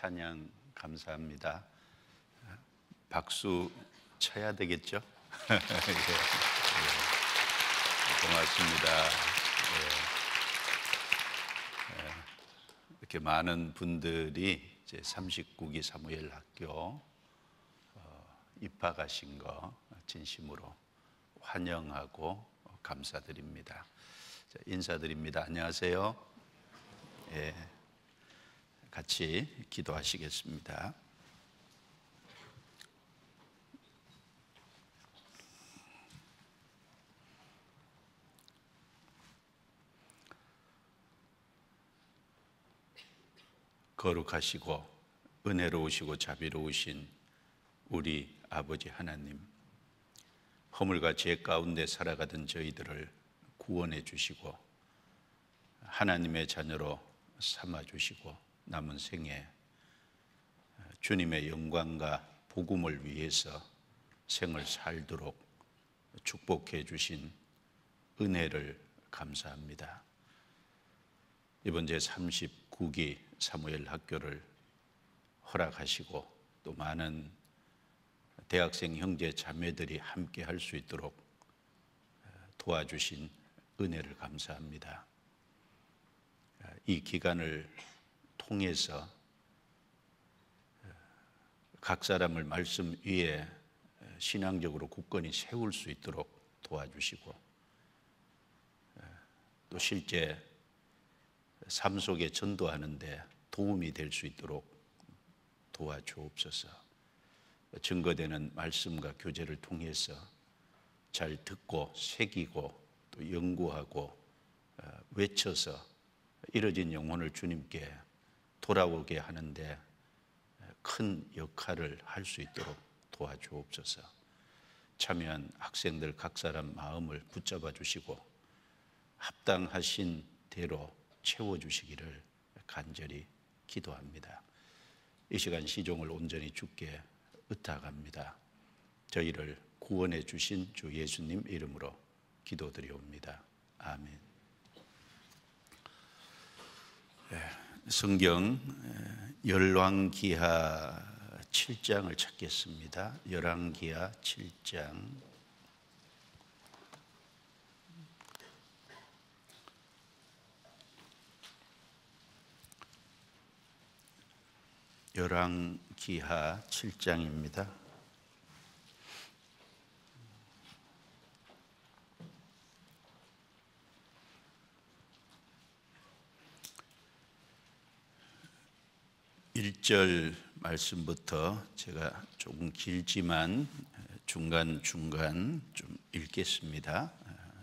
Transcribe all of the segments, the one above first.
찬양 감사합니다. 박수 쳐야 되겠죠? 예, 고맙습니다. 이렇게 많은 분들이 이제 39기 사무엘 학교 입학하신 거 진심으로 환영하고 감사드립니다. 인사드립니다. 안녕하세요. 예, 같이 기도하시겠습니다. 거룩하시고 은혜로우시고 자비로우신 우리 아버지 하나님, 허물과 죄 가운데 살아가던 저희들을 구원해 주시고 하나님의 자녀로 삼아 주시고 남은 생에 주님의 영광과 복음을 위해서 생을 살도록 축복해 주신 은혜를 감사합니다. 이번 제39기 사무엘 학교를 허락하시고 또 많은 대학생 형제 자매들이 함께 할 수 있도록 도와주신 은혜를 감사합니다. 이 기간을 통해서 각 사람을 말씀 위에 신앙적으로 굳건히 세울 수 있도록 도와주시고 또 실제 삶 속에 전도하는데 도움이 될 수 있도록 도와주옵소서. 증거되는 말씀과 교제를 통해서 잘 듣고 새기고 또 연구하고 외쳐서 잃어진 영혼을 주님께 돌아오게 하는데 큰 역할을 할 수 있도록 도와주옵소서. 참여한 학생들 각 사람 마음을 붙잡아 주시고 합당하신 대로 채워주시기를 간절히 기도합니다. 이 시간 시종을 온전히 주께 의탁합니다. 저희를 구원해 주신 주 예수님 이름으로 기도드리옵니다. 아멘. 성경 열왕기하 7장을 찾겠습니다. 열왕기하 7장 열왕기하 7장입니다. (1절) 말씀부터 제가 조금 길지만 중간중간 좀 읽겠습니다.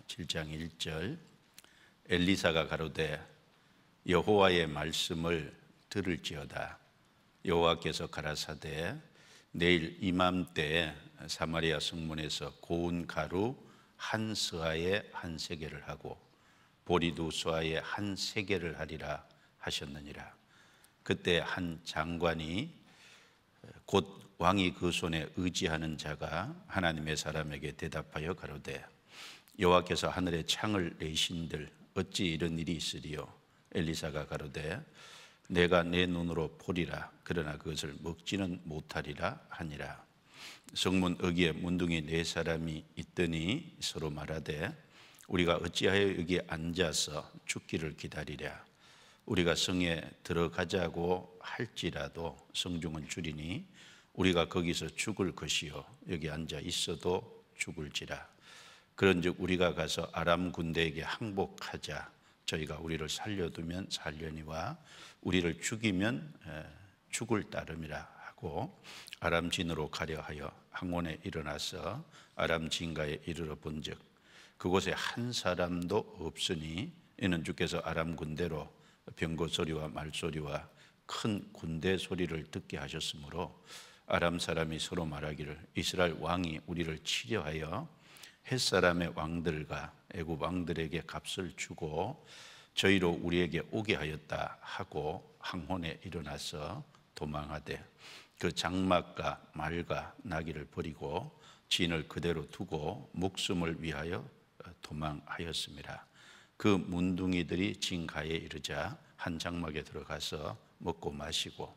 7장 1절. 엘리사가 가로되 여호와의 말씀을 들을지어다. 여호와께서 가라사대 내일 이맘때에 사마리아 성문에서 고운 가루 한 스아에 한 세겔을 하고 보리 두 스아에 한 세겔을 하리라 하셨느니라. 그때 한 장관이 곧 왕이 그 손에 의지하는 자가 하나님의 사람에게 대답하여 가로되 여호와께서 하늘에 창을 내신들 어찌 이런 일이 있으리요? 엘리사가 가로되 내가 내 눈으로 보리라. 그러나 그것을 먹지는 못하리라 하니라. 성문 어귀에 문둥이 4사람이 있더니 서로 말하되 우리가 어찌하여 여기 앉아서 죽기를 기다리랴. 우리가 성에 들어가자고 할지라도 성중은 줄이니 우리가 거기서 죽을 것이요 여기 앉아 있어도 죽을지라. 그런즉 우리가 가서 아람 군대에게 항복하자. 저희가 우리를 살려두면 살려니와 우리를 죽이면 죽을 따름이라 하고 아람 진으로 가려 하여 항원에 일어나서 아람 진가에 이르러 본즉 그곳에 한 사람도 없으니 이는 주께서 아람 군대로 병거 소리와 말소리와 큰 군대 소리를 듣게 하셨으므로 아람 사람이 서로 말하기를 이스라엘 왕이 우리를 치려하여 햇사람의 왕들과 애굽 왕들에게 값을 주고 저희로 우리에게 오게 하였다 하고 항혼에 일어나서 도망하되 그 장막과 말과 나귀를 버리고 진을 그대로 두고 목숨을 위하여 도망하였습니다. 그 문둥이들이 진가에 이르자 한 장막에 들어가서 먹고 마시고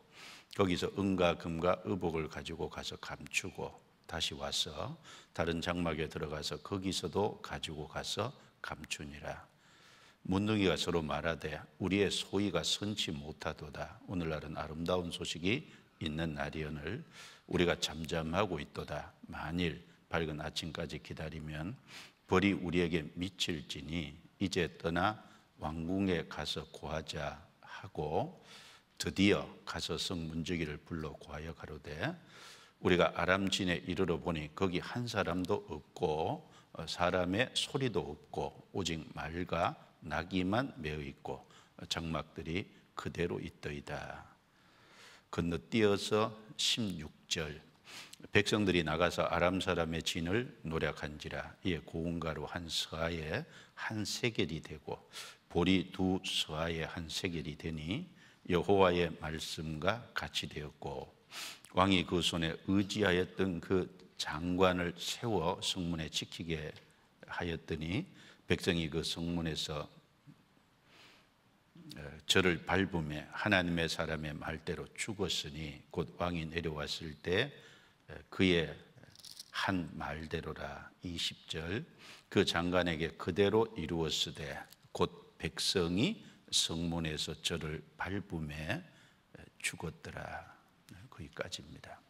거기서 은과 금과 의복을 가지고 가서 감추고 다시 와서 다른 장막에 들어가서 거기서도 가지고 가서 감추니라. 문둥이가 서로 말하되 우리의 소위가 선치 못하도다. 오늘날은 아름다운 소식이 있는 날이오늘 우리가 잠잠하고 있도다. 만일 밝은 아침까지 기다리면 벌이 우리에게 미칠지니 이제 떠나 왕궁에 가서 고하자 하고 드디어 가서 성문지기를 불러 고하여 가로되 우리가 아람진에 이르러 보니 거기 한 사람도 없고 사람의 소리도 없고 오직 말과 나귀만 메어 있고 장막들이 그대로 있더이다. 건너뛰어서 16절 백성들이 나가서 아람 사람의 진을 노략한지라. 이에 고운가루 한 서아에 한 세겔이 되고 보리 두 서아에 한 세겔이 되니 여호와의 말씀과 같이 되었고 왕이 그 손에 의지하였던 그 장관을 세워 성문에 지키게 하였더니 백성이 그 성문에서 저를 밟음에 하나님의 사람의 말대로 죽었으니 곧 왕이 내려왔을 때 그의 한 말대로라. 20절 그 장관에게 그대로 이루었으되 곧 백성이 성문에서 저를 밟음에 죽었더라. 거기까지입니다.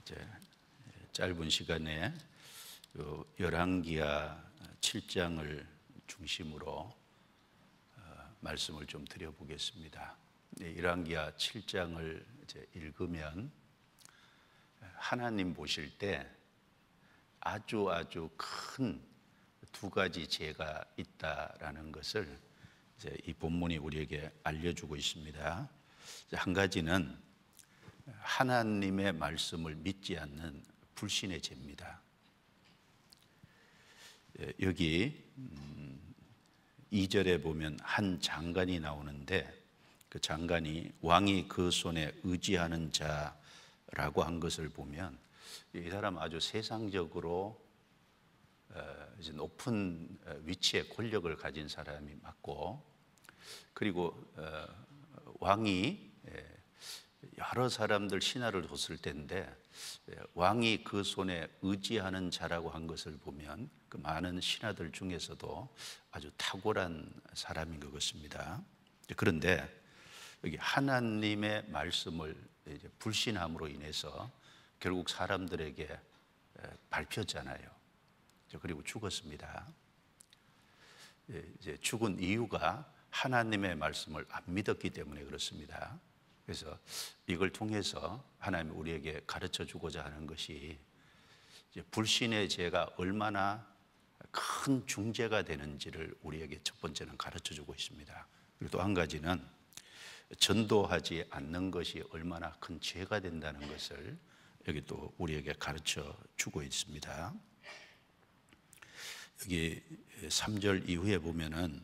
이제 짧은 시간에 열왕기하 7장을 중심으로 말씀을 좀 드려보겠습니다. 열왕기하 7장을 이제 읽으면 하나님 보실 때 아주 큰 두 가지 죄가 있다라는 것을 이제 이 본문이 우리에게 알려주고 있습니다. 한 가지는 하나님의 말씀을 믿지 않는 불신의 죄입니다. 여기 2절에 보면 한 장관이 나오는데 그 장관이 왕이 그 손에 의지하는 자라고 한 것을 보면 이 사람 아주 세상적으로 이제 높은 위치에 권력을 가진 사람이 맞고 그리고 왕이 여러 사람들 신하를 뒀을 텐데 왕이 그 손에 의지하는 자라고 한 것을 보면 그 많은 신하들 중에서도 아주 탁월한 사람인 것 같습니다. 그런데 여기 하나님의 말씀을 이제 불신함으로 인해서 결국 사람들에게 밟혔잖아요. 그리고 죽었습니다. 이제 죽은 이유가 하나님의 말씀을 안 믿었기 때문에 그렇습니다. 그래서 이걸 통해서 하나님이 우리에게 가르쳐 주고자 하는 것이 이제 불신의 죄가 얼마나 큰 중죄가 되는지를 우리에게 첫 번째는 가르쳐 주고 있습니다. 그리고 또 한 가지는 전도하지 않는 것이 얼마나 큰 죄가 된다는 것을 여기 또 우리에게 가르쳐 주고 있습니다. 여기 3절 이후에 보면은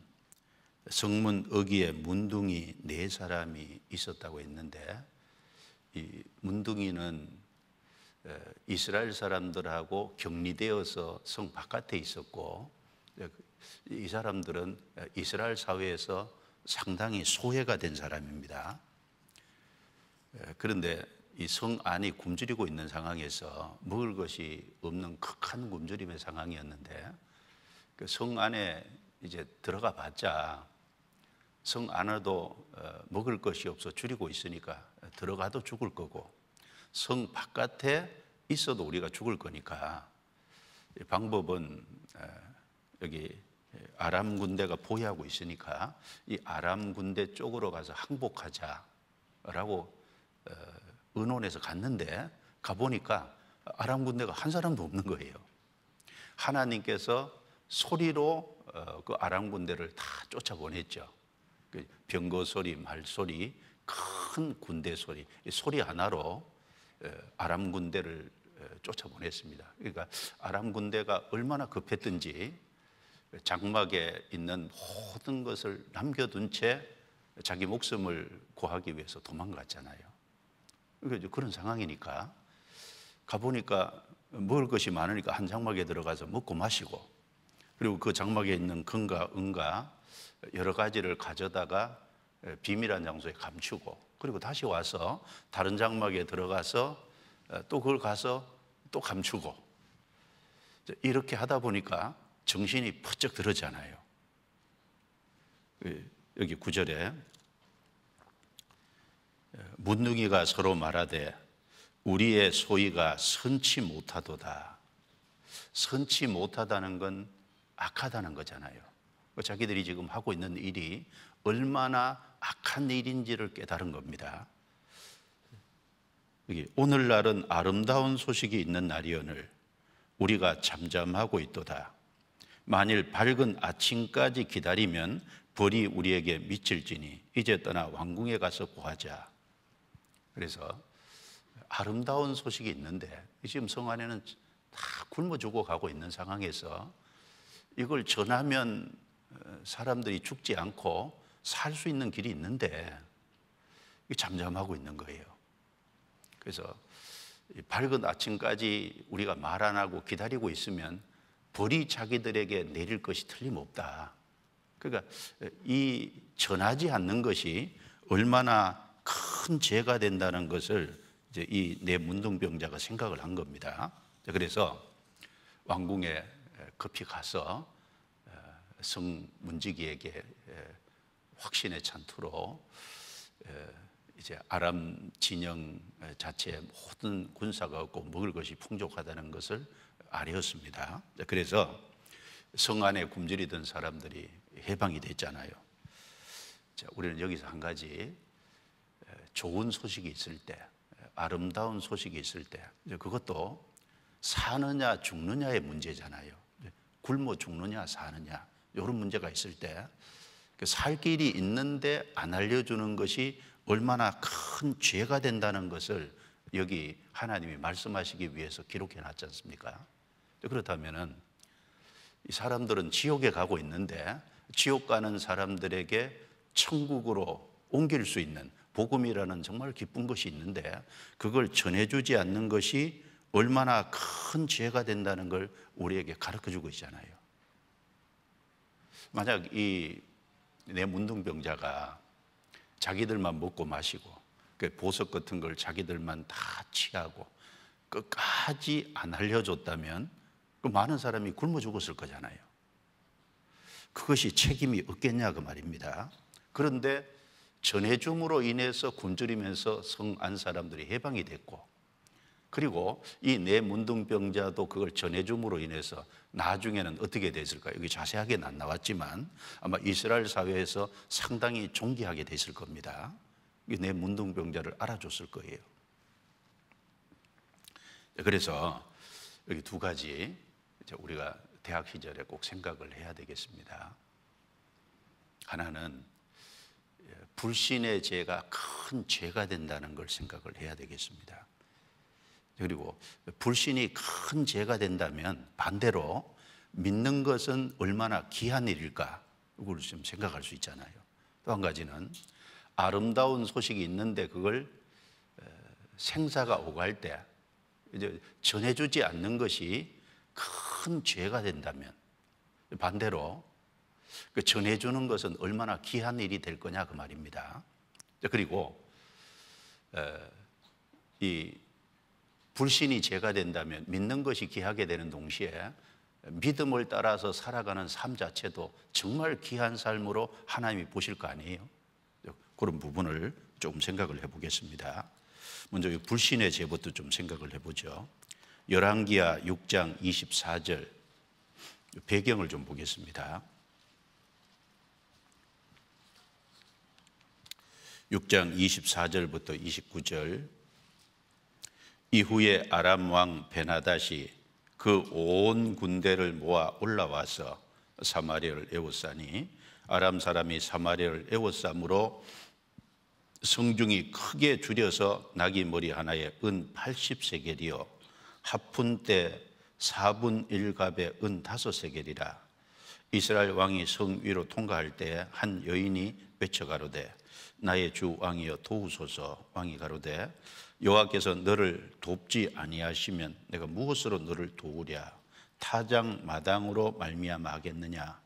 성문 어귀에 문둥이 4사람이 있었다고 했는데 이 문둥이는 이스라엘 사람들하고 격리되어서 성 바깥에 있었고 이 사람들은 이스라엘 사회에서 상당히 소외가 된 사람입니다. 그런데 이 성 안이 굶주리고 있는 상황에서 먹을 것이 없는 극한 굶주림의 상황이었는데 그 성 안에 이제 들어가 봤자 성 안에도 먹을 것이 없어 줄이고 있으니까 들어가도 죽을 거고 성 바깥에 있어도 우리가 죽을 거니까 방법은 여기 아람 군대가 보유하고 있으니까 이 아람 군대 쪽으로 가서 항복하자라고 의논해서 갔는데 가보니까 아람 군대가 한 사람도 없는 거예요. 하나님께서 소리로 그 아람 군대를 다 쫓아보냈죠. 병거 소리, 말 소리, 큰 군대 소리, 이 소리 하나로 아람 군대를 쫓아보냈습니다. 그러니까 아람 군대가 얼마나 급했든지 장막에 있는 모든 것을 남겨둔 채 자기 목숨을 구하기 위해서 도망갔잖아요. 그러니까 그런 상황이니까 가보니까 먹을 것이 많으니까 한 장막에 들어가서 먹고 마시고 그리고 그 장막에 있는 금과 은과 여러 가지를 가져다가 비밀한 장소에 감추고, 그리고 다시 와서 다른 장막에 들어가서 또 그걸 가서 또 감추고, 이렇게 하다 보니까 정신이 퍼쩍 들었잖아요. 여기 9절에 문둥이가 서로 말하되 우리의 소위가 선치 못하도다. 선치 못하다는 건 악하다는 거잖아요. 자기들이 지금 하고 있는 일이 얼마나 악한 일인지를 깨달은 겁니다. 여기 오늘날은 아름다운 소식이 있는 날이오늘 우리가 잠잠하고 있도다. 만일 밝은 아침까지 기다리면 벌이 우리에게 미칠지니 이제 떠나 왕궁에 가서 구하자. 그래서 아름다운 소식이 있는데 지금 성 안에는 다 굶어 죽어 가고 있는 상황에서 이걸 전하면 사람들이 죽지 않고 살 수 있는 길이 있는데 잠잠하고 있는 거예요. 그래서 밝은 아침까지 우리가 말 안 하고 기다리고 있으면 벌이 자기들에게 내릴 것이 틀림없다. 그러니까 이 전하지 않는 것이 얼마나 큰 죄가 된다는 것을 이제 이 내 문둥병자가 생각을 한 겁니다. 그래서 왕궁에 급히 가서 성 문지기에게 확신에 찬 투로 이제 아람 진영 자체에 모든 군사가 없고 먹을 것이 풍족하다는 것을 알렸습니다. 그래서 성 안에 굶주리던 사람들이 해방이 됐잖아요. 자, 우리는 여기서 한 가지 좋은 소식이 있을 때, 아름다운 소식이 있을 때, 그것도 사느냐 죽느냐의 문제잖아요. 굶어 죽느냐 사느냐 이런 문제가 있을 때 살 길이 있는데 안 알려주는 것이 얼마나 큰 죄가 된다는 것을 여기 하나님이 말씀하시기 위해서 기록해 놨지 않습니까? 그렇다면은 이 사람들은 지옥에 가고 있는데 지옥 가는 사람들에게 천국으로 옮길 수 있는 복음이라는 정말 기쁜 것이 있는데 그걸 전해주지 않는 것이 얼마나 큰 죄가 된다는 걸 우리에게 가르쳐주고 있잖아요. 만약 이 내 문둥병자가 자기들만 먹고 마시고 보석 같은 걸 자기들만 다 취하고 끝까지 안 알려줬다면 그 많은 사람이 굶어 죽었을 거잖아요. 그것이 책임이 없겠냐 그 말입니다. 그런데 전해줌으로 인해서 굶주리면서 성 안 사람들이 해방이 됐고, 그리고 이 내 문둥병자도 그걸 전해줌으로 인해서 나중에는 어떻게 됐을까? 여기 자세하게는 안 나왔지만 아마 이스라엘 사회에서 상당히 존귀하게 됐을 겁니다. 내 문둥병자를 알아줬을 거예요. 그래서 여기 두 가지 우리가 대학 시절에 꼭 생각을 해야 되겠습니다. 하나는 불신의 죄가 큰 죄가 된다는 걸 생각을 해야 되겠습니다. 그리고 불신이 큰 죄가 된다면 반대로 믿는 것은 얼마나 귀한 일일까? 이걸 좀 생각할 수 있잖아요. 또 한 가지는 아름다운 소식이 있는데 그걸 생사가 오갈 때 이제 전해주지 않는 것이 큰 죄가 된다면 반대로 그 전해주는 것은 얼마나 귀한 일이 될 거냐 그 말입니다. 그리고 이 불신이 죄가 된다면 믿는 것이 귀하게 되는 동시에 믿음을 따라서 살아가는 삶 자체도 정말 귀한 삶으로 하나님이 보실 거 아니에요. 그런 부분을 조금 생각을 해보겠습니다. 먼저 이 불신의 죄부터 좀 생각을 해보죠. 열왕기하 6장 24절 배경을 좀 보겠습니다. 6장 24절부터 29절. 이후에 아람 왕 베나닷이 그 온 군대를 모아 올라와서 사마리아를 에워싸니 아람 사람이 사마리아를 에워싸므로 성중이 크게 줄여서 나귀 머리 하나에 은 80세겔이요 합푼 때 4분 1갑에 은 5세겔이라. 이스라엘 왕이 성 위로 통과할 때 한 여인이 외쳐가로되 나의 주 왕이여 도우소서. 왕이 가로되 여호와께서 너를 돕지 아니하시면 내가 무엇으로 너를 도우랴? 타작 마당으로 말미암아 하겠느냐?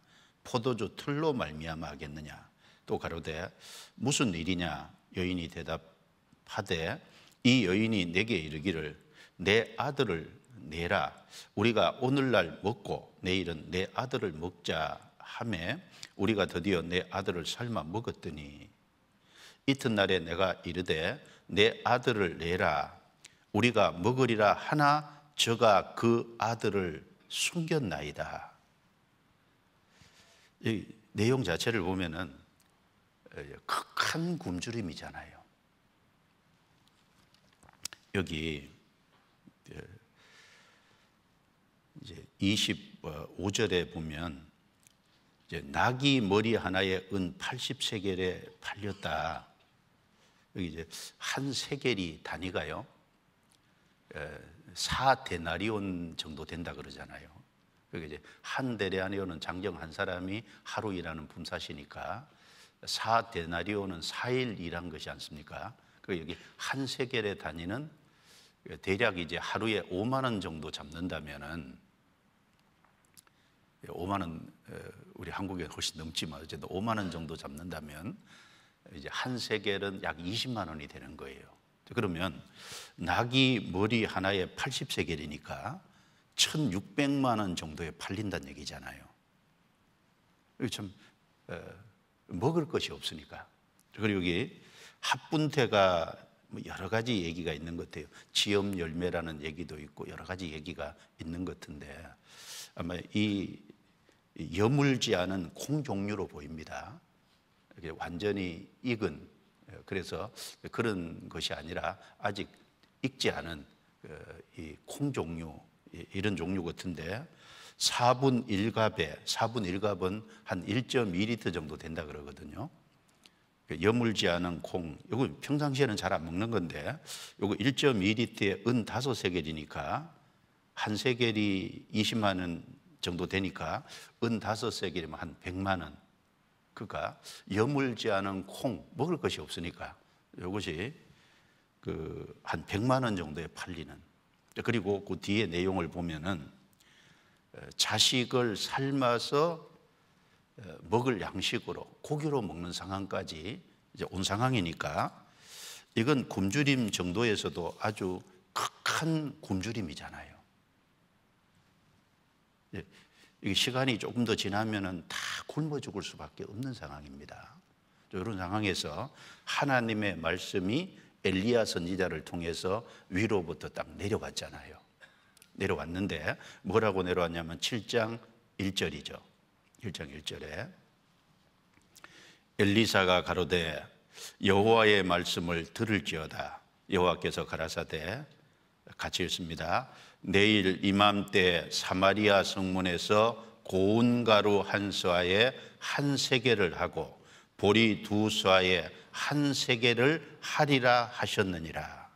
포도주 틀로 말미암아 하겠느냐. 또 가로되 무슨 일이냐. 여인이 대답하되 이 여인이 내게 이르기를 내 아들을 내라. 우리가 오늘날 먹고 내일은 내 아들을 먹자 하매 우리가 드디어 내 아들을 삶아 먹었더니 이튿날에 내가 이르되 내 아들을 내라. 우리가 먹으리라 하나 저가 그 아들을 숨겼나이다. 이 내용 자체를 보면은 극한 굶주림이잖아요. 여기 이제 25절에 보면 이제 낙이 머리 하나에 은 80세겔에 팔렸다. 여기 이제 한 세겔이 단위가요 4데나리온 정도 된다 그러잖아요. 그게 이제 한 데나리온은 장정 한 사람이 하루 일하는 품삯이니까 4데나리온은 4일 일한 것이 않습니까? 그 여기 한 세겔의 단위는 대략 이제 하루에 5만 원 정도 잡는다면은 5만 원 우리 한국에 훨씬 넘지만 어쨌든 5만 원 정도 잡는다면 이제 한 세겔은 약 20만 원이 되는 거예요. 그러면 낙이 머리 하나에 80세겔이니까 1,600만 원 정도에 팔린다는 얘기잖아요. 참 먹을 것이 없으니까. 그리고 여기 합분태가 여러 가지 얘기가 있는 것 같아요. 지엄 열매라는 얘기도 있고 여러 가지 얘기가 있는 것 같은데 아마 이 여물지 않은 콩 종류로 보입니다. 완전히 익은, 그래서 그런 것이 아니라 아직 익지 않은 이 콩 종류, 이런 종류 같은데 4분 1갑에 4분 1갑은 한 1.2리터 정도 된다 그러거든요. 여물지 않은 콩, 이거 평상시에는 잘 안 먹는 건데 이거 1.2리터에 은 5세겔이니까 한 세겔이 20만 원 정도 되니까 은 5세겔이면 한 100만 원. 그러니까 여물지 않은 콩 먹을 것이 없으니까 이것이 한 100만 원 정도에 팔리는. 그리고 그 뒤에 내용을 보면은 자식을 삶아서 먹을 양식으로 고기로 먹는 상황까지 이제 온 상황이니까 이건 굶주림 정도에서도 아주 극한 굶주림이잖아요. 이 시간이 조금 더 지나면은 다 굶어 죽을 수밖에 없는 상황입니다. 이런 상황에서 하나님의 말씀이 엘리야 선지자를 통해서 위로부터 딱 내려왔잖아요. 내려왔는데 뭐라고 내려왔냐면 7장 1절이죠. 1장 1절에 엘리사가 가로되 여호와의 말씀을 들을지어다. 여호와께서 가라사대 같이 읽습니다. 내일 이맘때 사마리아 성문에서 고운 가루 한 서아에 한 세겔을 하고 보리 두 서아에 한 세겔을 하리라 하셨느니라.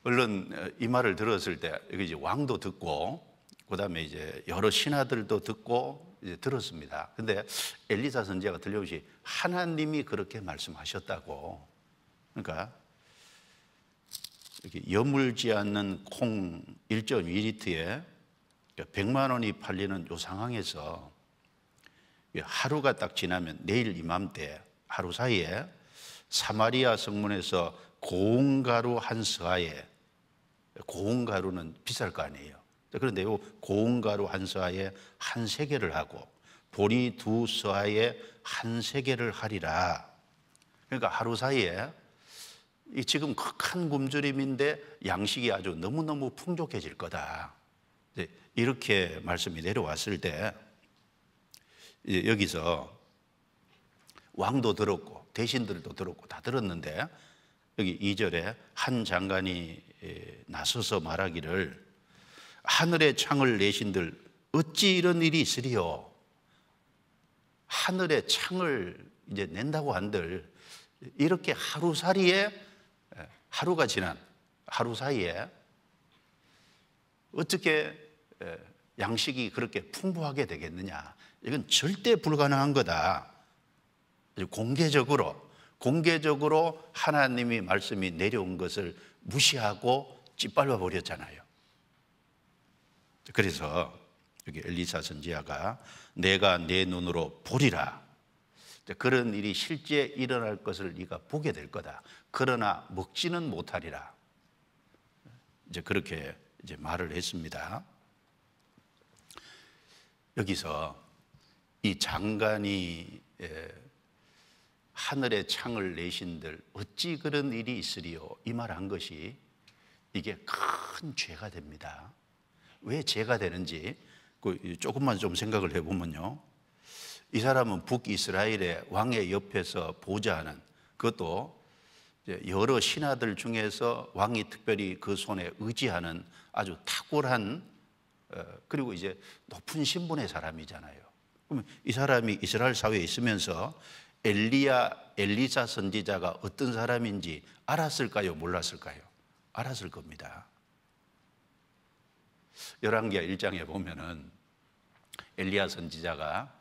얼른 이 말을 들었을 때 이제 왕도 듣고 그다음에 이제 여러 신하들도 듣고 이제 들었습니다. 근데 엘리사 선지자가 들려오시 하나님이 그렇게 말씀하셨다고. 그러니까 이렇게 여물지 않는 콩 1.2리터에 100만 원이 팔리는 이 상황에서 하루가 딱 지나면 내일 이맘때 하루 사이에 사마리아 성문에서 고운 가루 한 서아에, 고운 가루는 비쌀 거 아니에요. 그런데 이 고운 가루 한 서아에 한 세겔을 하고 보리 두 서아에 한 세겔을 하리라. 그러니까 하루 사이에 이 지금 극한 굶주림인데 양식이 아주 너무너무 풍족해질 거다. 이렇게 말씀이 내려왔을 때 여기서 왕도 들었고 대신들도 들었고 다 들었는데 여기 2절에 한 장관이 나서서 말하기를 하늘의 창을 내신들 어찌 이런 일이 있으리요. 하늘의 창을 이제 낸다고 한들 이렇게 하루살이에 하루가 지난 하루 사이에 어떻게 양식이 그렇게 풍부하게 되겠느냐. 이건 절대 불가능한 거다. 공개적으로 하나님이 말씀이 내려온 것을 무시하고 짓밟아 버렸잖아요. 그래서 여기 엘리사 선지자가 내가 내 눈으로 보리라. 그런 일이 실제 일어날 것을 네가 보게 될 거다. 그러나 먹지는 못하리라. 이제 그렇게 이제 말을 했습니다. 여기서 이 장관이 하늘의 창을 내신들 어찌 그런 일이 있으리요? 이 말한 것이 이게 큰 죄가 됩니다. 왜 죄가 되는지 조금만 좀 생각을 해보면요, 이 사람은 북이스라엘의 왕의 옆에서 보좌하는, 그것도 여러 신하들 중에서 왕이 특별히 그 손에 의지하는 아주 탁월한 그리고 이제 높은 신분의 사람이잖아요. 그러면 이 사람이 이스라엘 사회에 있으면서 엘리사 선지자가 어떤 사람인지 알았을까요? 몰랐을까요? 알았을 겁니다. 열왕기하 1장에 보면은 엘리야 선지자가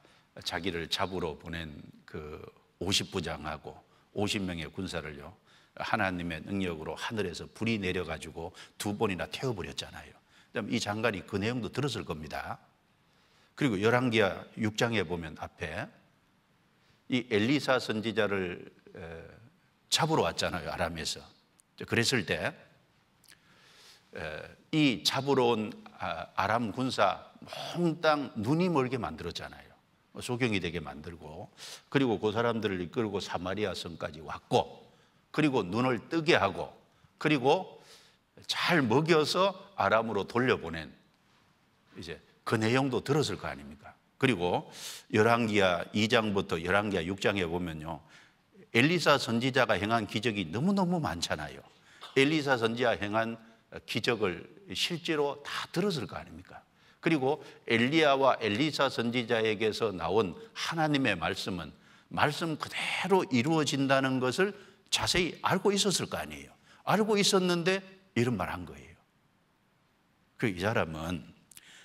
자기를 잡으러 보낸 그 50부장하고 50명의 군사를요, 하나님의 능력으로 하늘에서 불이 내려가지고 2번이나 태워버렸잖아요. 이 장관이 그 내용도 들었을 겁니다. 그리고 열왕기하 6장에 보면 앞에 이 엘리사 선지자를 잡으러 왔잖아요, 아람에서. 그랬을 때 이 잡으러 온 아람 군사 몽땅 눈이 멀게 만들었잖아요. 소경이 되게 만들고, 그리고 그 사람들을 이끌고 사마리아 성까지 왔고, 그리고 눈을 뜨게 하고, 그리고 잘 먹여서 아람으로 돌려보낸, 이제 그 내용도 들었을 거 아닙니까? 그리고 열왕기하 2장부터 열왕기하 6장에 보면요, 엘리사 선지자가 행한 기적이 너무너무 많잖아요. 엘리사 선지자 행한 기적을 실제로 다 들었을 거 아닙니까? 그리고 엘리야와 엘리사 선지자에게서 나온 하나님의 말씀은 말씀 그대로 이루어진다는 것을 자세히 알고 있었을 거 아니에요. 알고 있었는데 이런 말 한 거예요. 이 사람은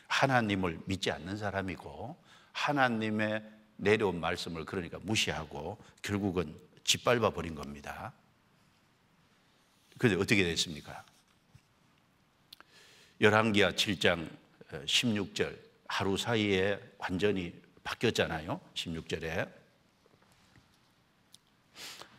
하나님을 믿지 않는 사람이고, 하나님의 내려온 말씀을 그러니까 무시하고 결국은 짓밟아 버린 겁니다. 그런데 어떻게 됐습니까? 열왕기하 7장 16절, 하루 사이에 완전히 바뀌었잖아요. 16절에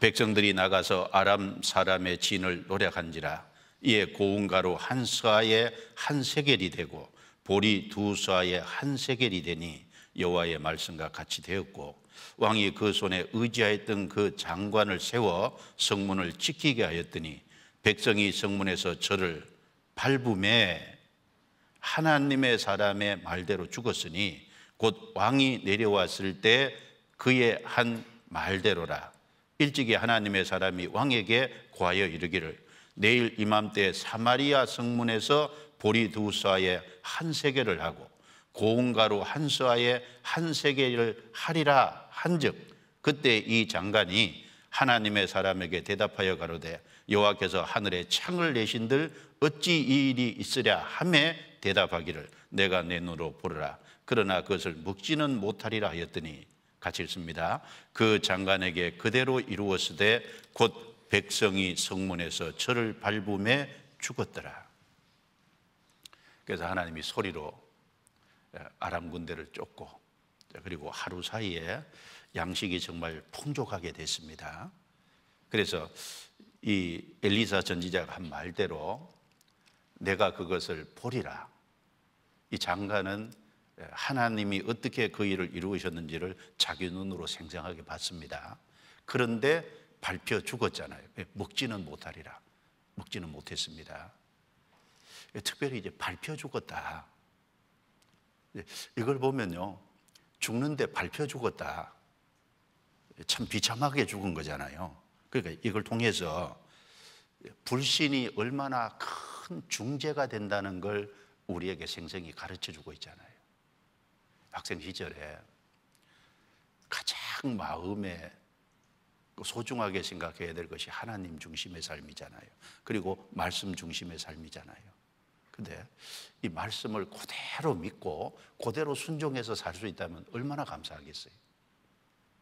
백성들이 나가서 아람 사람의 진을 노력한지라 이에 고운가루 한 서아에 한 세겔이 되고 보리 두 서아에 한 세겔이 되니 여호와의 말씀과 같이 되었고, 왕이 그 손에 의지하였던 그 장관을 세워 성문을 지키게 하였더니 백성이 성문에서 저를 밟음에 하나님의 사람의 말대로 죽었으니 곧 왕이 내려왔을 때 그의 한 말대로라. 일찍이 하나님의 사람이 왕에게 고하여 이르기를 내일 이맘때 사마리아 성문에서 보리 두 서아에 한 세겔을 하고 고운 가루 한 서아에 한 세겔을 하리라 한즉, 그때 이 장관이 하나님의 사람에게 대답하여 가로되 여호와께서 하늘에 창을 내신들 어찌 이 일이 있으랴 하매 대답하기를 내가 내 눈으로 보리라. 그러나 그것을 먹지는 못하리라 하였더니, 같이 읽습니다. 그 장관에게 그대로 이루었으되 곧 백성이 성문에서 저를 밟음에 죽었더라. 그래서 하나님이 소리로 아람 군대를 쫓고, 그리고 하루 사이에 양식이 정말 풍족하게 됐습니다. 그래서 이 엘리사 전지자가 한 말대로 내가 그것을 보리라. 이 장관은 하나님이 어떻게 그 일을 이루셨는지를 자기 눈으로 생생하게 봤습니다. 그런데 밟혀 죽었잖아요. 먹지는 못하리라. 먹지는 못했습니다. 특별히 이제 밟혀 죽었다. 이걸 보면요, 죽는데 밟혀 죽었다. 참 비참하게 죽은 거잖아요. 그러니까 이걸 통해서 불신이 얼마나 큰 중재가 된다는 걸 우리에게 생생히 가르쳐 주고 있잖아요. 학생 시절에 가장 마음에 소중하게 생각해야 될 것이 하나님 중심의 삶이잖아요. 그리고 말씀 중심의 삶이잖아요. 근데 이 말씀을 그대로 믿고 그대로 순종해서 살 수 있다면 얼마나 감사하겠어요.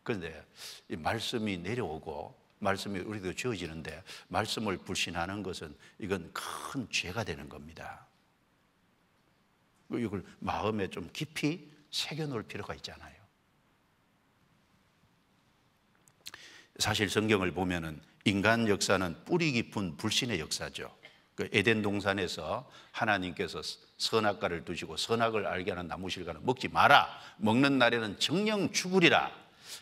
그런데 이 말씀이 내려오고 말씀이 우리도 주어지는데 말씀을 불신하는 것은 이건 큰 죄가 되는 겁니다. 이걸 마음에 좀 깊이 새겨놓을 필요가 있잖아요. 사실 성경을 보면은 인간 역사는 뿌리 깊은 불신의 역사죠. 그 에덴 동산에서 하나님께서 선악과를 두시고 선악을 알게 하는 나무 실과는 먹지 마라. 먹는 날에는 정령 죽으리라.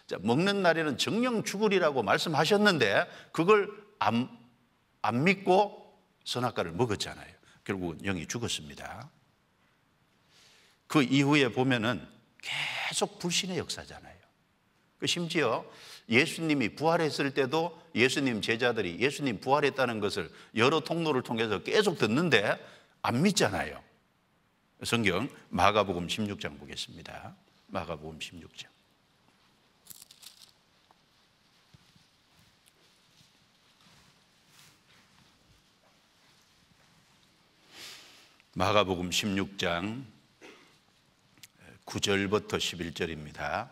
자, 먹는 날에는 정령 죽으리라고 말씀하셨는데 그걸 안 믿고 선악과를 먹었잖아요. 결국은 영이 죽었습니다. 그 이후에 보면은 계속 불신의 역사잖아요. 심지어 예수님이 부활했을 때도 예수님 제자들이 예수님 부활했다는 것을 여러 통로를 통해서 계속 듣는데 안 믿잖아요. 성경 마가복음 16장 보겠습니다. 마가복음 16장. 마가복음 16장 9절부터 11절입니다.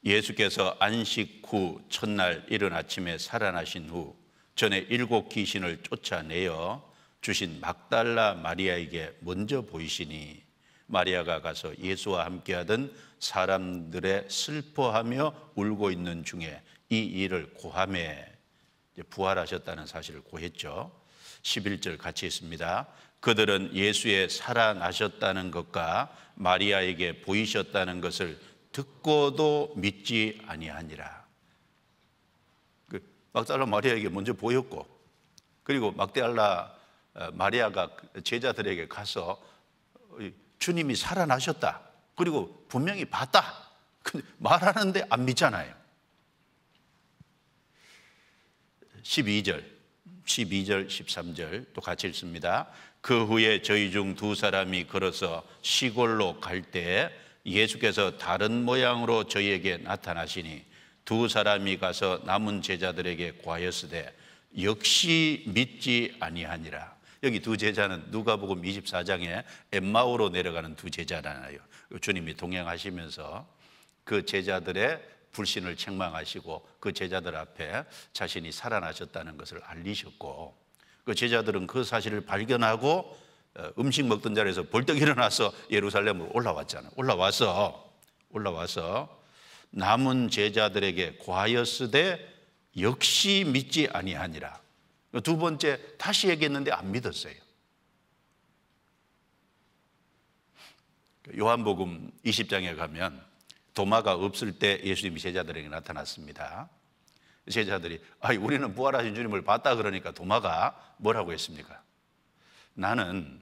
예수께서 안식 후 첫날 이른 아침에 살아나신 후 전에 7 귀신을 쫓아내어 주신 막달라 마리아에게 먼저 보이시니 마리아가 가서 예수와 함께하던 사람들의 슬퍼하며 울고 있는 중에 이 일을 고하매 부활하셨다는 사실을 고했죠. 11절 같이 있습니다. 그들은 예수의 살아나셨다는 것과 마리아에게 보이셨다는 것을 듣고도 믿지 아니하니라. 막달라 마리아에게 먼저 보였고, 그리고 막달라 마리아가 제자들에게 가서 주님이 살아나셨다, 그리고 분명히 봤다, 근데 말하는데 안 믿잖아요. 12절 13절 또 같이 읽습니다. 그 후에 저희 중 2 사람이 걸어서 시골로 갈 때 예수께서 다른 모양으로 저희에게 나타나시니 2 사람이 가서 남은 제자들에게 고하였으되 역시 믿지 아니하니라. 여기 2 제자는 누가복음 24장에 엠마오로 내려가는 2 제자잖아요. 주님이 동행하시면서 그 제자들의 불신을 책망하시고 그 제자들 앞에 자신이 살아나셨다는 것을 알리셨고, 그 제자들은 그 사실을 발견하고 음식 먹던 자리에서 벌떡 일어나서 예루살렘으로 올라왔잖아요. 올라와서 남은 제자들에게 고하였으되 역시 믿지 아니하니라. 2 번째 다시 얘기했는데 안 믿었어요. 요한복음 20장에 가면 도마가 없을 때 예수님이 제자들에게 나타났습니다. 제자들이 우리는 부활하신 주님을 봤다 그러니까 도마가 뭐라고 했습니까? 나는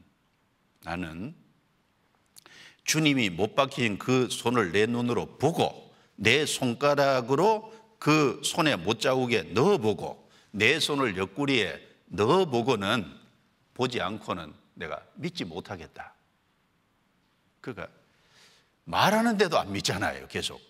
주님이 못 박힌 그 손을 내 눈으로 보고 내 손가락으로 그 손에 못자국에 넣어보고 내 손을 옆구리에 넣어보고는 보지 않고는 내가 믿지 못하겠다. 그러니까 말하는데도 안 믿잖아요, 계속.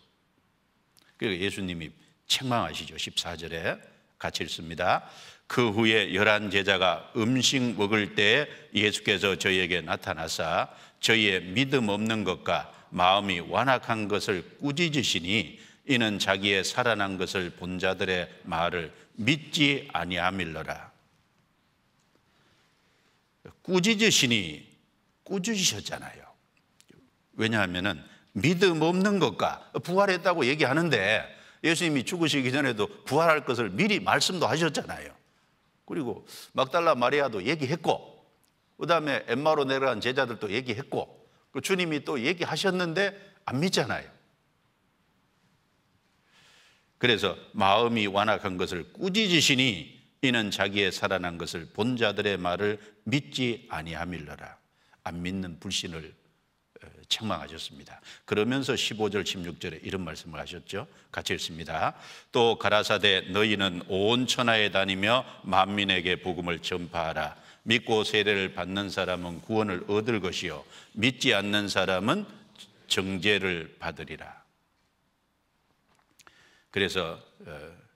그리고 예수님이 책망하시죠. 14절에 같이 읽습니다. 그 후에 11 제자가 음식 먹을 때 예수께서 저희에게 나타나사 저희의 믿음 없는 것과 마음이 완악한 것을 꾸짖으시니 이는 자기의 살아난 것을 본 자들의 말을 믿지 아니함일러라. 꾸짖으셨잖아요. 왜냐하면 믿음 없는 것과 부활했다고 얘기하는데 예수님이 죽으시기 전에도 부활할 것을 미리 말씀도 하셨잖아요. 그리고 막달라 마리아도 얘기했고, 그 다음에 엠마로 내려간 제자들도 얘기했고, 주님이 또 얘기하셨는데 안 믿잖아요. 그래서 마음이 완악한 것을 꾸짖으시니 이는 자기의 살아난 것을 본 자들의 말을 믿지 아니함일러라. 안 믿는 불신을 책망하셨습니다. 그러면서 15절 16절에 이런 말씀을 하셨죠. 같이 읽습니다. 또 가라사대 너희는 온 천하에 다니며 만민에게 복음을 전파하라. 믿고 세례를 받는 사람은 구원을 얻을 것이요 믿지 않는 사람은 정죄를 받으리라. 그래서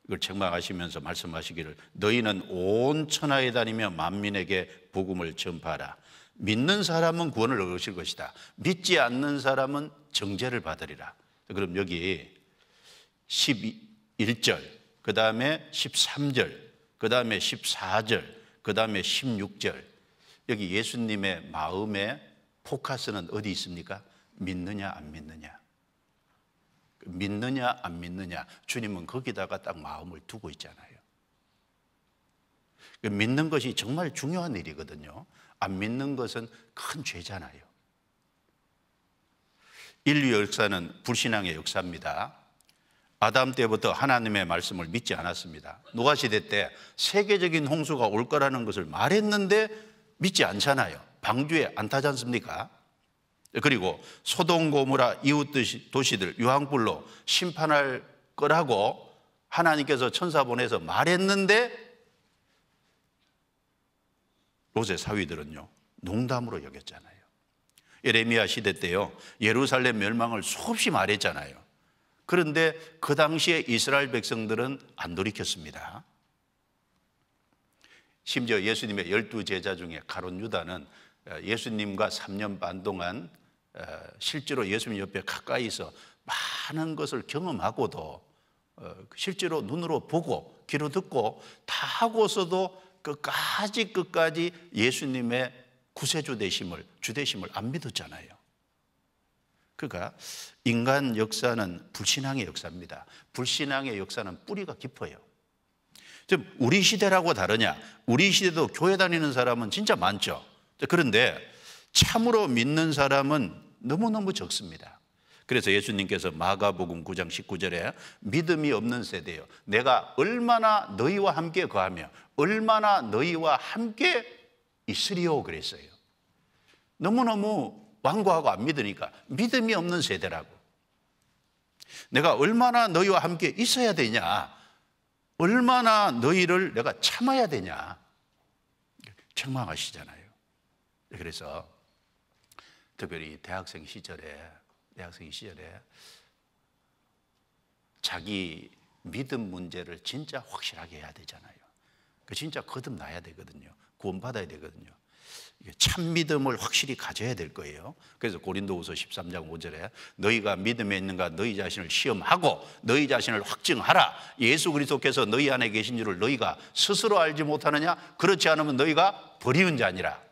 이걸 책망하시면서 말씀하시기를 너희는 온 천하에 다니며 만민에게 복음을 전파하라. 믿는 사람은 구원을 얻으실 것이다. 믿지 않는 사람은 정죄를 받으리라. 그럼 여기 11절, 그 다음에 13절, 그 다음에 14절, 그 다음에 16절, 여기 예수님의 마음의 포커스는 어디 있습니까? 믿느냐 안 믿느냐. 믿느냐 안 믿느냐. 주님은 거기다가 딱 마음을 두고 있잖아요. 믿는 것이 정말 중요한 일이거든요. 안 믿는 것은 큰 죄잖아요. 인류 역사는 불신앙의 역사입니다. 아담 때부터 하나님의 말씀을 믿지 않았습니다. 노아 시대 때 세계적인 홍수가 올 거라는 것을 말했는데 믿지 않잖아요. 방주에 안 타지 않습니까? 그리고 소돔 고모라 이웃 도시들 유황불로 심판할 거라고 하나님께서 천사 보내서 말했는데 롯의 사위들은요 농담으로 여겼잖아요. 예레미야 시대 때요 예루살렘 멸망을 수없이 말했잖아요. 그런데 그 당시에 이스라엘 백성들은 안 돌이켰습니다. 심지어 예수님의 12 제자 중에 가룟 유다는 예수님과 3년 반 동안 실제로 예수님 옆에 가까이서 많은 것을 경험하고도 실제로 눈으로 보고 귀로 듣고 다 하고서도 끝까지 예수님의 구세주 되심을 주되심을 안 믿었잖아요. 그러니까 인간 역사는 불신앙의 역사입니다. 불신앙의 역사는 뿌리가 깊어요. 좀 우리 시대라고 다르냐? 우리 시대도 교회 다니는 사람은 진짜 많죠. 그런데 참으로 믿는 사람은 너무너무 적습니다. 그래서 예수님께서 마가복음 9장 19절에 믿음이 없는 세대요 내가 얼마나 너희와 함께 거하며 얼마나 너희와 함께 있으리요 그랬어요. 너무너무 완고하고 안 믿으니까 믿음이 없는 세대라고. 내가 얼마나 너희와 함께 있어야 되냐, 얼마나 너희를 내가 참아야 되냐 책망하시잖아요. 그래서 특별히 대학생 시절에 자기 믿음 문제를 진짜 확실하게 해야 되잖아요. 진짜 거듭나야 되거든요. 구원받아야 되거든요. 참 믿음을 확실히 가져야 될 거예요. 그래서 고린도후서 13장 5절에 너희가 믿음에 있는가 너희 자신을 시험하고 너희 자신을 확증하라. 예수 그리스도께서 너희 안에 계신 줄을 너희가 스스로 알지 못하느냐? 그렇지 않으면 너희가 버리운 자니라.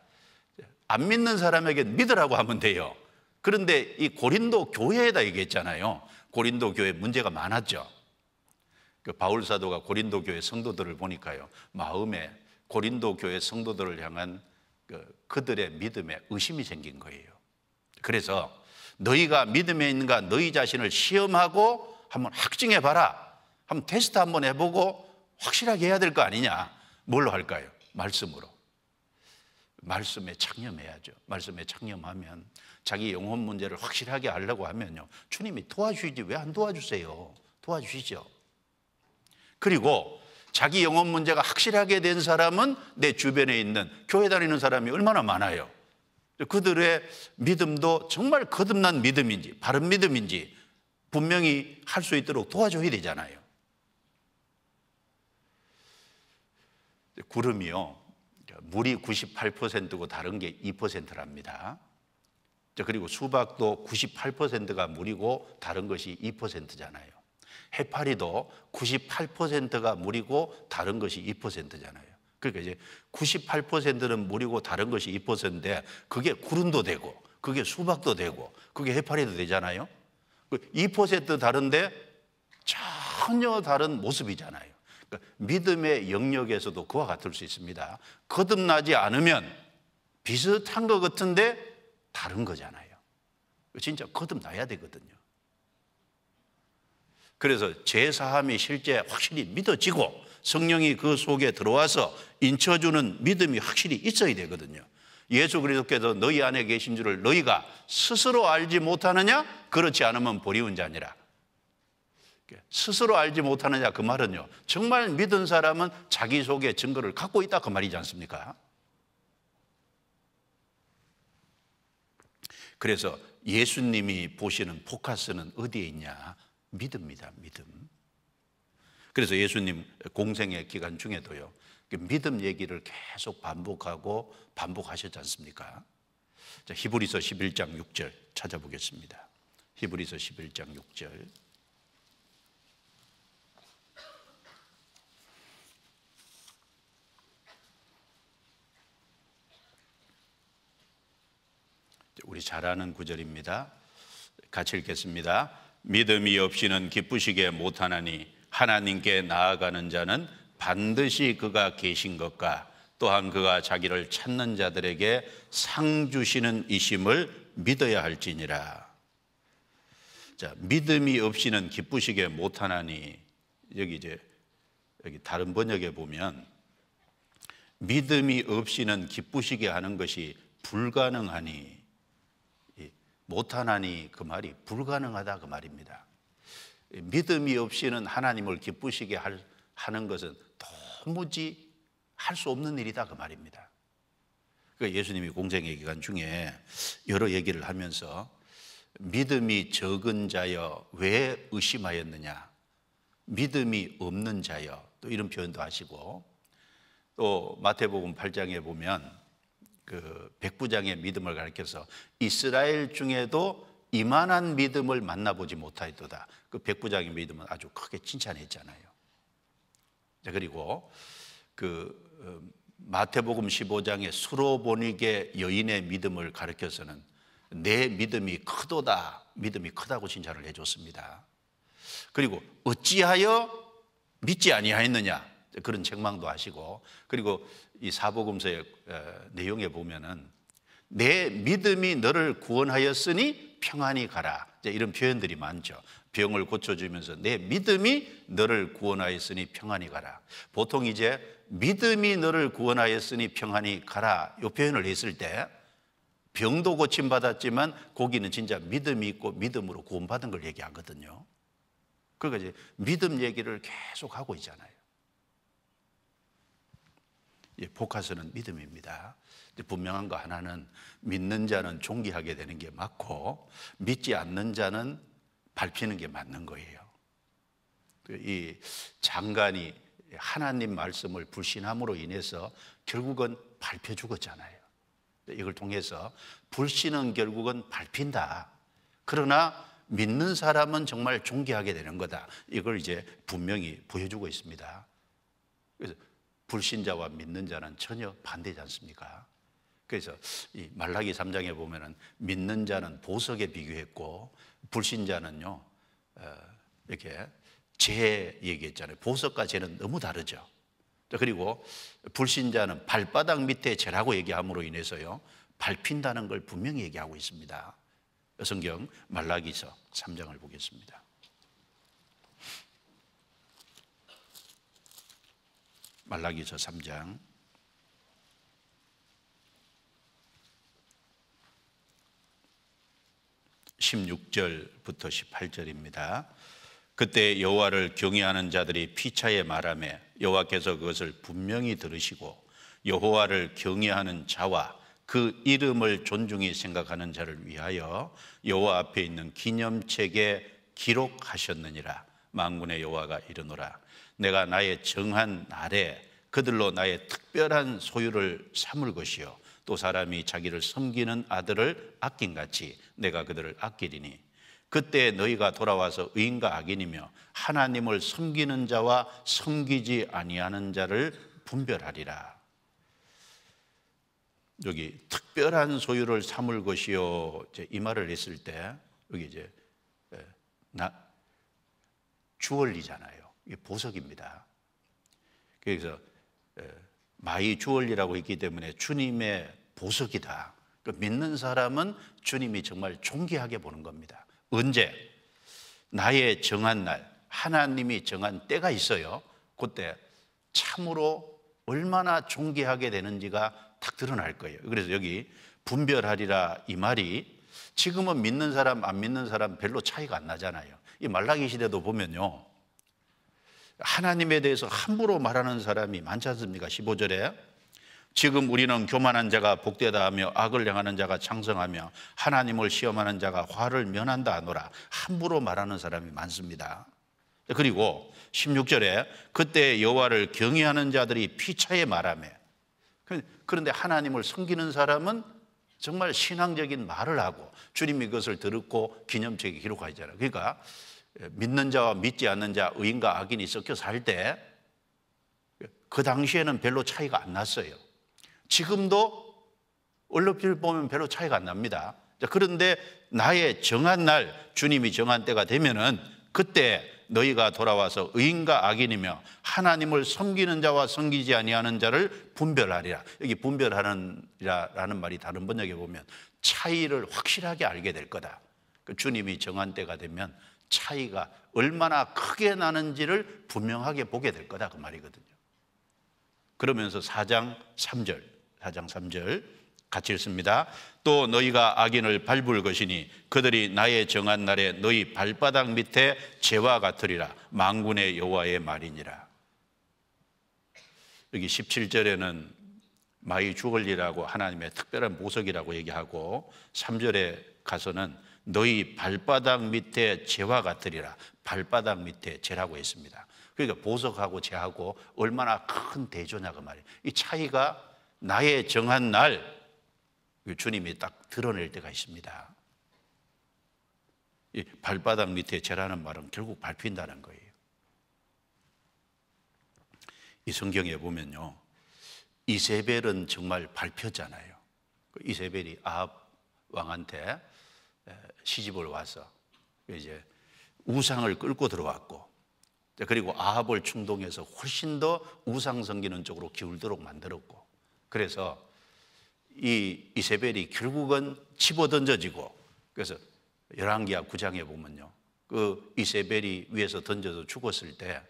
안 믿는 사람에게 믿으라고 하면 돼요. 그런데 이 고린도 교회에다 얘기했잖아요. 고린도 교회 문제가 많았죠. 바울 사도가 고린도 교회 성도들을 보니까요 마음에 고린도 교회 성도들을 향한 그들의 믿음에 의심이 생긴 거예요. 그래서 너희가 믿음에 있는가 너희 자신을 시험하고 한번 확증해 봐라. 한번 테스트 한번 해보고 확실하게 해야 될 거 아니냐. 뭘로 할까요? 말씀으로. 말씀에 창념해야죠. 말씀에 창념하면 자기 영혼 문제를 확실하게 알려고 하면요 주님이 도와주시지 왜 안 도와주세요? 도와주시죠. 그리고 자기 영혼 문제가 확실하게 된 사람은 내 주변에 있는 교회 다니는 사람이 얼마나 많아요. 그들의 믿음도 정말 거듭난 믿음인지 바른 믿음인지 분명히 할 수 있도록 도와줘야 되잖아요. 구름이요 물이 98%고 다른 게 2%랍니다. 그리고 수박도 98%가 물이고 다른 것이 2%잖아요. 해파리도 98%가 물이고 다른 것이 2%잖아요. 그러니까 이제 98%는 물이고 다른 것이 2%인데 그게 구름도 되고 그게 수박도 되고 그게 해파리도 되잖아요. 2% 다른데 전혀 다른 모습이잖아요. 그러니까 믿음의 영역에서도 그와 같을 수 있습니다. 거듭나지 않으면 비슷한 것 같은데 다른 거잖아요. 진짜 거듭나야 되거든요. 그래서 제사함이 실제 확실히 믿어지고 성령이 그 속에 들어와서 인쳐주는 믿음이 확실히 있어야 되거든요. 예수 그리스도께서 너희 안에 계신 줄을 너희가 스스로 알지 못하느냐? 그렇지 않으면 버리운 자니라. 스스로 알지 못하느냐 그 말은요 정말 믿은 사람은 자기 속에 증거를 갖고 있다 그 말이지 않습니까? 그래서 예수님이 보시는 포커스는 어디에 있냐? 믿음입니다. 믿음. 그래서 예수님 공생의 기간 중에도요 믿음 얘기를 계속 반복하셨지 않습니까? 자, 히브리서 11장 6절 찾아보겠습니다. 히브리서 11장 6절. 우리 잘 아는 구절입니다. 같이 읽겠습니다. 믿음이 없이는 기쁘시게 못하나니 하나님께 나아가는 자는 반드시 그가 계신 것과 또한 그가 자기를 찾는 자들에게 상 주시는 이심을 믿어야 할지니라. 자, 믿음이 없이는 기쁘시게 못하나니, 여기 다른 번역에 보면 믿음이 없이는 기쁘시게 하는 것이 불가능하니, 못하나니 그 말이 불가능하다 그 말입니다. 믿음이 없이는 하나님을 기쁘시게 하는 것은 도무지 할 수 없는 일이다 그 말입니다. 그러니까 예수님이 공생의 기간 중에 여러 얘기를 하면서 믿음이 적은 자여 왜 의심하였느냐, 믿음이 없는 자여, 또 이런 표현도 하시고, 또 마태복음 8장에 보면 그 백부장의 믿음을 가리켜서 이스라엘 중에도 이만한 믿음을 만나보지 못하였도다. 그 백부장의 믿음은 아주 크게 칭찬했잖아요. 자, 그리고 마태복음 15장의 수로보니게 여인의 믿음을 가리켜서는 내 믿음이 크도다, 믿음이 크다고 칭찬을 해줬습니다. 그리고 어찌하여 믿지 아니하였느냐, 그런 책망도 하시고, 그리고 이 사복음서의 내용에 보면은 내 믿음이 너를 구원하였으니 평안히 가라, 이런 표현들이 많죠. 병을 고쳐주면서 내 믿음이 너를 구원하였으니 평안히 가라. 보통 이제 믿음이 너를 구원하였으니 평안히 가라, 이 표현을 했을 때 병도 고침받았지만 거기는 진짜 믿음이 있고 믿음으로 구원받은 걸 얘기하거든요. 그러니까 이제 믿음 얘기를 계속 하고 있잖아요. 복화서는 믿음입니다. 분명한 거 하나는 믿는 자는 존귀하게 되는 게 맞고 믿지 않는 자는 밟히는 게 맞는 거예요. 이 장관이 하나님 말씀을 불신함으로 인해서 결국은 밟혀 죽었잖아요. 이걸 통해서 불신은 결국은 밟힌다. 그러나 믿는 사람은 정말 존귀하게 되는 거다. 이걸 이제 분명히 보여주고 있습니다. 그래서 불신자와 믿는 자는 전혀 반대지 않습니까? 그래서 이 말라기 3장에 보면은 믿는 자는 보석에 비교했고 불신자는요, 이렇게 재 얘기했잖아요. 보석과 재는 너무 다르죠. 그리고 불신자는 발바닥 밑에 재라고 얘기함으로 인해서요, 밟힌다는 걸 분명히 얘기하고 있습니다. 성경 말라기서 3장을 보겠습니다. 말라기서 3장 16절부터 18절입니다. 그때 여호와를 경외하는 자들이 피차에 말하며 여호와께서 그것을 분명히 들으시고 여호와를 경외하는 자와 그 이름을 존중히 생각하는 자를 위하여 여호와 앞에 있는 기념책에 기록하셨느니라. 만군의 여호와가 이르노라. 내가 나의 정한 날에 그들로 나의 특별한 소유를 삼을 것이요 또 사람이 자기를 섬기는 아들을 아낀같이 내가 그들을 아끼리니 그때 너희가 돌아와서 의인과 악인이며 하나님을 섬기는 자와 섬기지 아니하는 자를 분별하리라. 여기 특별한 소유를 삼을 것이요, 이 말을 했을 때 여기 이제 주얼리잖아요. 이게 보석입니다. 그래서 마이 주얼리라고 했기 때문에 주님의 보석이다. 믿는 사람은 주님이 정말 존귀하게 보는 겁니다. 언제? 나의 정한 날, 하나님이 정한 때가 있어요. 그때 참으로 얼마나 존귀하게 되는지가 딱 드러날 거예요. 그래서 여기 분별하리라 이 말이 지금은 믿는 사람 안 믿는 사람 별로 차이가 안 나잖아요. 이 말라기 시대도 보면요, 하나님에 대해서 함부로 말하는 사람이 많지 않습니까? 15절에 지금 우리는 교만한 자가 복되다 하며 악을 행하는 자가 창성하며 하나님을 시험하는 자가 화를 면한다 하노라. 함부로 말하는 사람이 많습니다. 그리고 16절에 그때 여호와를 경외하는 자들이 피차에 말하며, 그런데 하나님을 섬기는 사람은 정말 신앙적인 말을 하고 주님이 그것을 들었고 기념책에 기록하잖아요. 그러니까 믿는 자와 믿지 않는 자, 의인과 악인이 섞여 살 때 그 당시에는 별로 차이가 안 났어요. 지금도 얼핏 보면 별로 차이가 안 납니다. 그런데 나의 정한 날, 주님이 정한 때가 되면은 그때 너희가 돌아와서 의인과 악인이며 하나님을 섬기는 자와 섬기지 아니하는 자를 분별하리라. 여기 분별하는라는 말이 다른 번역에 보면 차이를 확실하게 알게 될 거다. 주님이 정한 때가 되면 차이가 얼마나 크게 나는지를 분명하게 보게 될 거다, 그 말이거든요. 그러면서 4장 3절 같이 읽습니다. 또 너희가 악인을 밟을 것이니 그들이 나의 정한 날에 너희 발바닥 밑에 재와 같으리라. 만군의 여호와의 말이니라. 여기 17절에는 마이 주얼리라고 하나님의 특별한 보석이라고 얘기하고 3절에 가서는 너희 발바닥 밑에 재와 같으리라. 발바닥 밑에 재라고 했습니다. 그러니까 보석하고 재하고 얼마나 큰 대조냐 그 말이에요. 이 차이가 나의 정한 날 주님이 딱 드러낼 때가 있습니다. 이 발바닥 밑에 재라는 말은 결국 밟힌다는 거예요. 이 성경에 보면요, 이세벨은 정말 밟혔잖아요. 이세벨이 아합 왕한테 시집을 와서 이제 우상을 끌고 들어왔고, 그리고 아합을 충동해서 훨씬 더 우상 섬기는 쪽으로 기울도록 만들었고, 그래서 이 이세벨이 결국은 집어던져지고, 그래서 열왕기하 9장에 보면요, 그 이세벨이 위에서 던져서 죽었을 때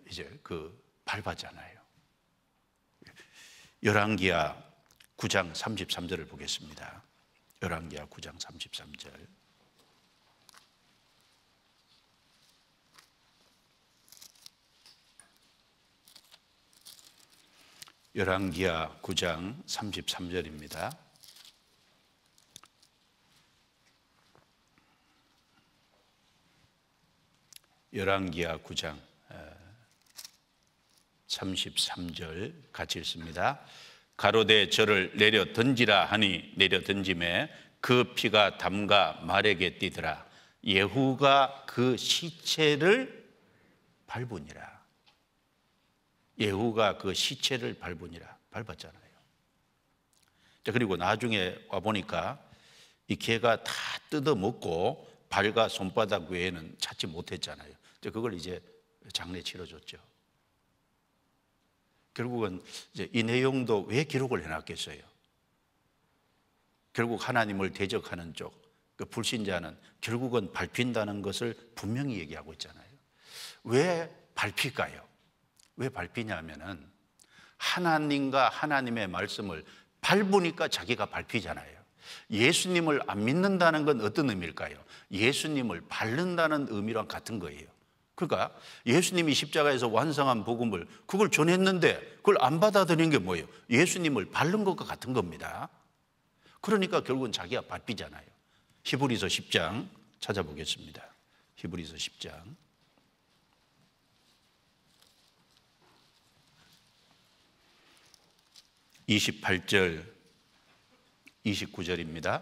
이제 그 밟았잖아요. 열왕기하 9장 33절을 보겠습니다. 열왕기하 9장 33절. 열왕기하 9장 33절입니다. 열왕기하 9장 33절 같이 읽습니다. 가로되 저를 내려 던지라 하니 내려 던짐에 그 피가 담가 말에게 뛰더라. 예후가 그 시체를 밟으니라. 예후가 그 시체를 밟으니라. 밟았잖아요. 그리고 나중에 와보니까 이 개가 다 뜯어먹고 발과 손바닥 외에는 찾지 못했잖아요. 그걸 이제 장례 치러줬죠. 결국은 이제 이 내용도 왜 기록을 해놨겠어요? 결국 하나님을 대적하는 쪽, 그 불신자는 결국은 밟힌다는 것을 분명히 얘기하고 있잖아요. 왜 밟힐까요? 왜 밟히냐면은 하나님과 하나님의 말씀을 밟으니까 자기가 밟히잖아요. 예수님을 안 믿는다는 건 어떤 의미일까요? 예수님을 밟는다는 의미랑 같은 거예요. 그러니까 예수님이 십자가에서 완성한 복음을 그걸 전했는데 그걸 안 받아들인 게 뭐예요? 예수님을 밟는 것과 같은 겁니다. 그러니까 결국은 자기가 밟히잖아요. 히브리서 10장 찾아보겠습니다. 히브리서 10장 28절 29절입니다.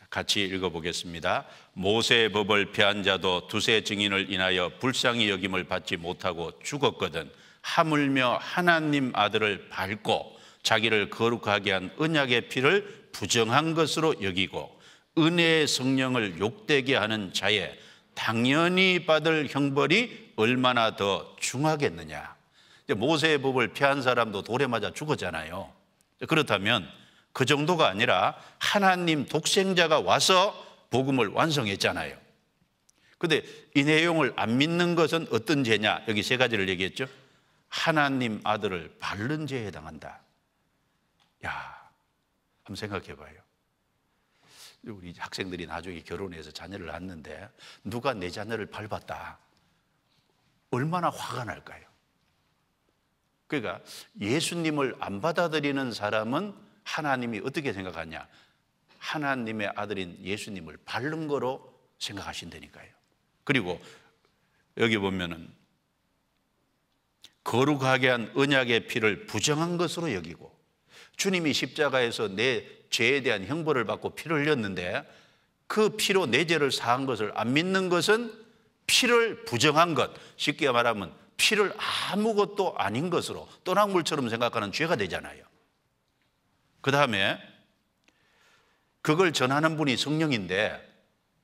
같이 읽어보겠습니다. 모세의 법을 폐한 자도 두세 증인을 인하여 불쌍히 여김을 받지 못하고 죽었거든 하물며 하나님 아들을 밟고 자기를 거룩하게 한 언약의 피를 부정한 것으로 여기고 은혜의 성령을 욕되게 하는 자에 당연히 받을 형벌이 얼마나 더 중하겠느냐. 모세의 법을 폐한 사람도 돌에 맞아 죽었잖아요. 그렇다면 그 정도가 아니라 하나님 독생자가 와서 복음을 완성했잖아요. 그런데 이 내용을 안 믿는 것은 어떤 죄냐? 여기 세 가지를 얘기했죠. 하나님 아들을 밟는 죄에 해당한다. 야, 한번 생각해 봐요. 우리 학생들이 나중에 결혼해서 자녀를 낳는데 누가 내 자녀를 밟았다. 얼마나 화가 날까요? 그러니까 예수님을 안 받아들이는 사람은 하나님이 어떻게 생각하냐? 하나님의 아들인 예수님을 밟는 거로 생각하신다니까요. 그리고 여기 보면은 거룩하게 한 언약의 피를 부정한 것으로 여기고 주님이 십자가에서 내 죄에 대한 형벌을 받고 피를 흘렸는데 그 피로 내 죄를 사한 것을 안 믿는 것은 피를 부정한 것, 쉽게 말하면 피를 아무것도 아닌 것으로 또랑물처럼 생각하는 죄가 되잖아요. 그 다음에 그걸 전하는 분이 성령인데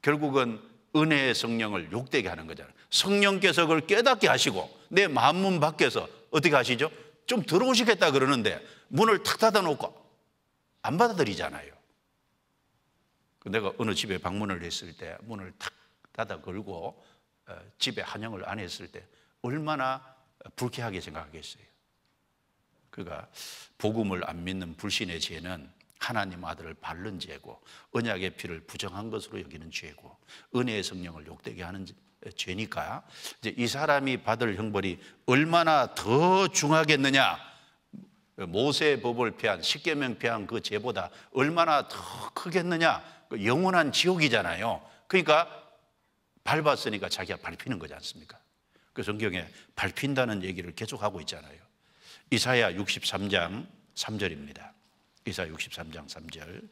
결국은 은혜의 성령을 욕되게 하는 거잖아요. 성령께서 그걸 깨닫게 하시고 내 마음문 밖에서 어떻게 하시죠? 좀 들어오시겠다 그러는데 문을 탁 닫아놓고 안 받아들이잖아요. 내가 어느 집에 방문을 했을 때 문을 탁 닫아 걸고 집에 환영을 안 했을 때 얼마나 불쾌하게 생각하겠어요. 그러니까 복음을 안 믿는 불신의 죄는 하나님 아들을 바른 죄고 언약의 피를 부정한 것으로 여기는 죄고 은혜의 성령을 욕되게 하는 죄니까 이제 이 사람이 받을 형벌이 얼마나 더 중하겠느냐. 모세의 법을 피한 십계명 피한 그 죄보다 얼마나 더 크겠느냐. 영원한 지옥이잖아요. 그러니까 밟았으니까 자기가 밟히는 거지 않습니까? 그 성경에 밟힌다는 얘기를 계속하고 있잖아요. 이사야 63장 3절입니다. 이사야 63장 3절.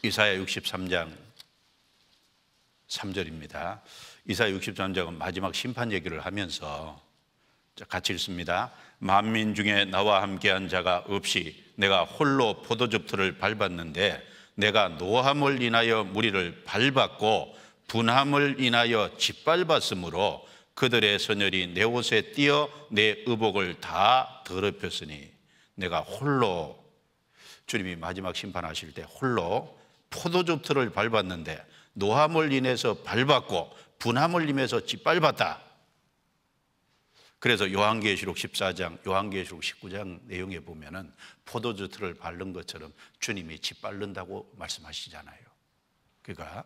이사야 63장 3절입니다. 이사야 63장은 마지막 심판 얘기를 하면서 같이 읽습니다. 만민 중에 나와 함께한 자가 없이 내가 홀로 포도즙 틀을 밟았는데 내가 노함을 인하여 무리를 밟았고 분함을 인하여 짓밟았으므로 그들의 선열이 내 옷에 띄어 내 의복을 다 더럽혔으니 내가 홀로, 주님이 마지막 심판하실 때 홀로 포도즙 틀을 밟았는데 노함을 인해서 밟았고 분함을 인해서 짓밟았다. 그래서 요한계시록 14장, 요한계시록 19장 내용에 보면은 포도주 틀을 밟는 것처럼 주님이 짓밟는다고 말씀하시잖아요. 그러니까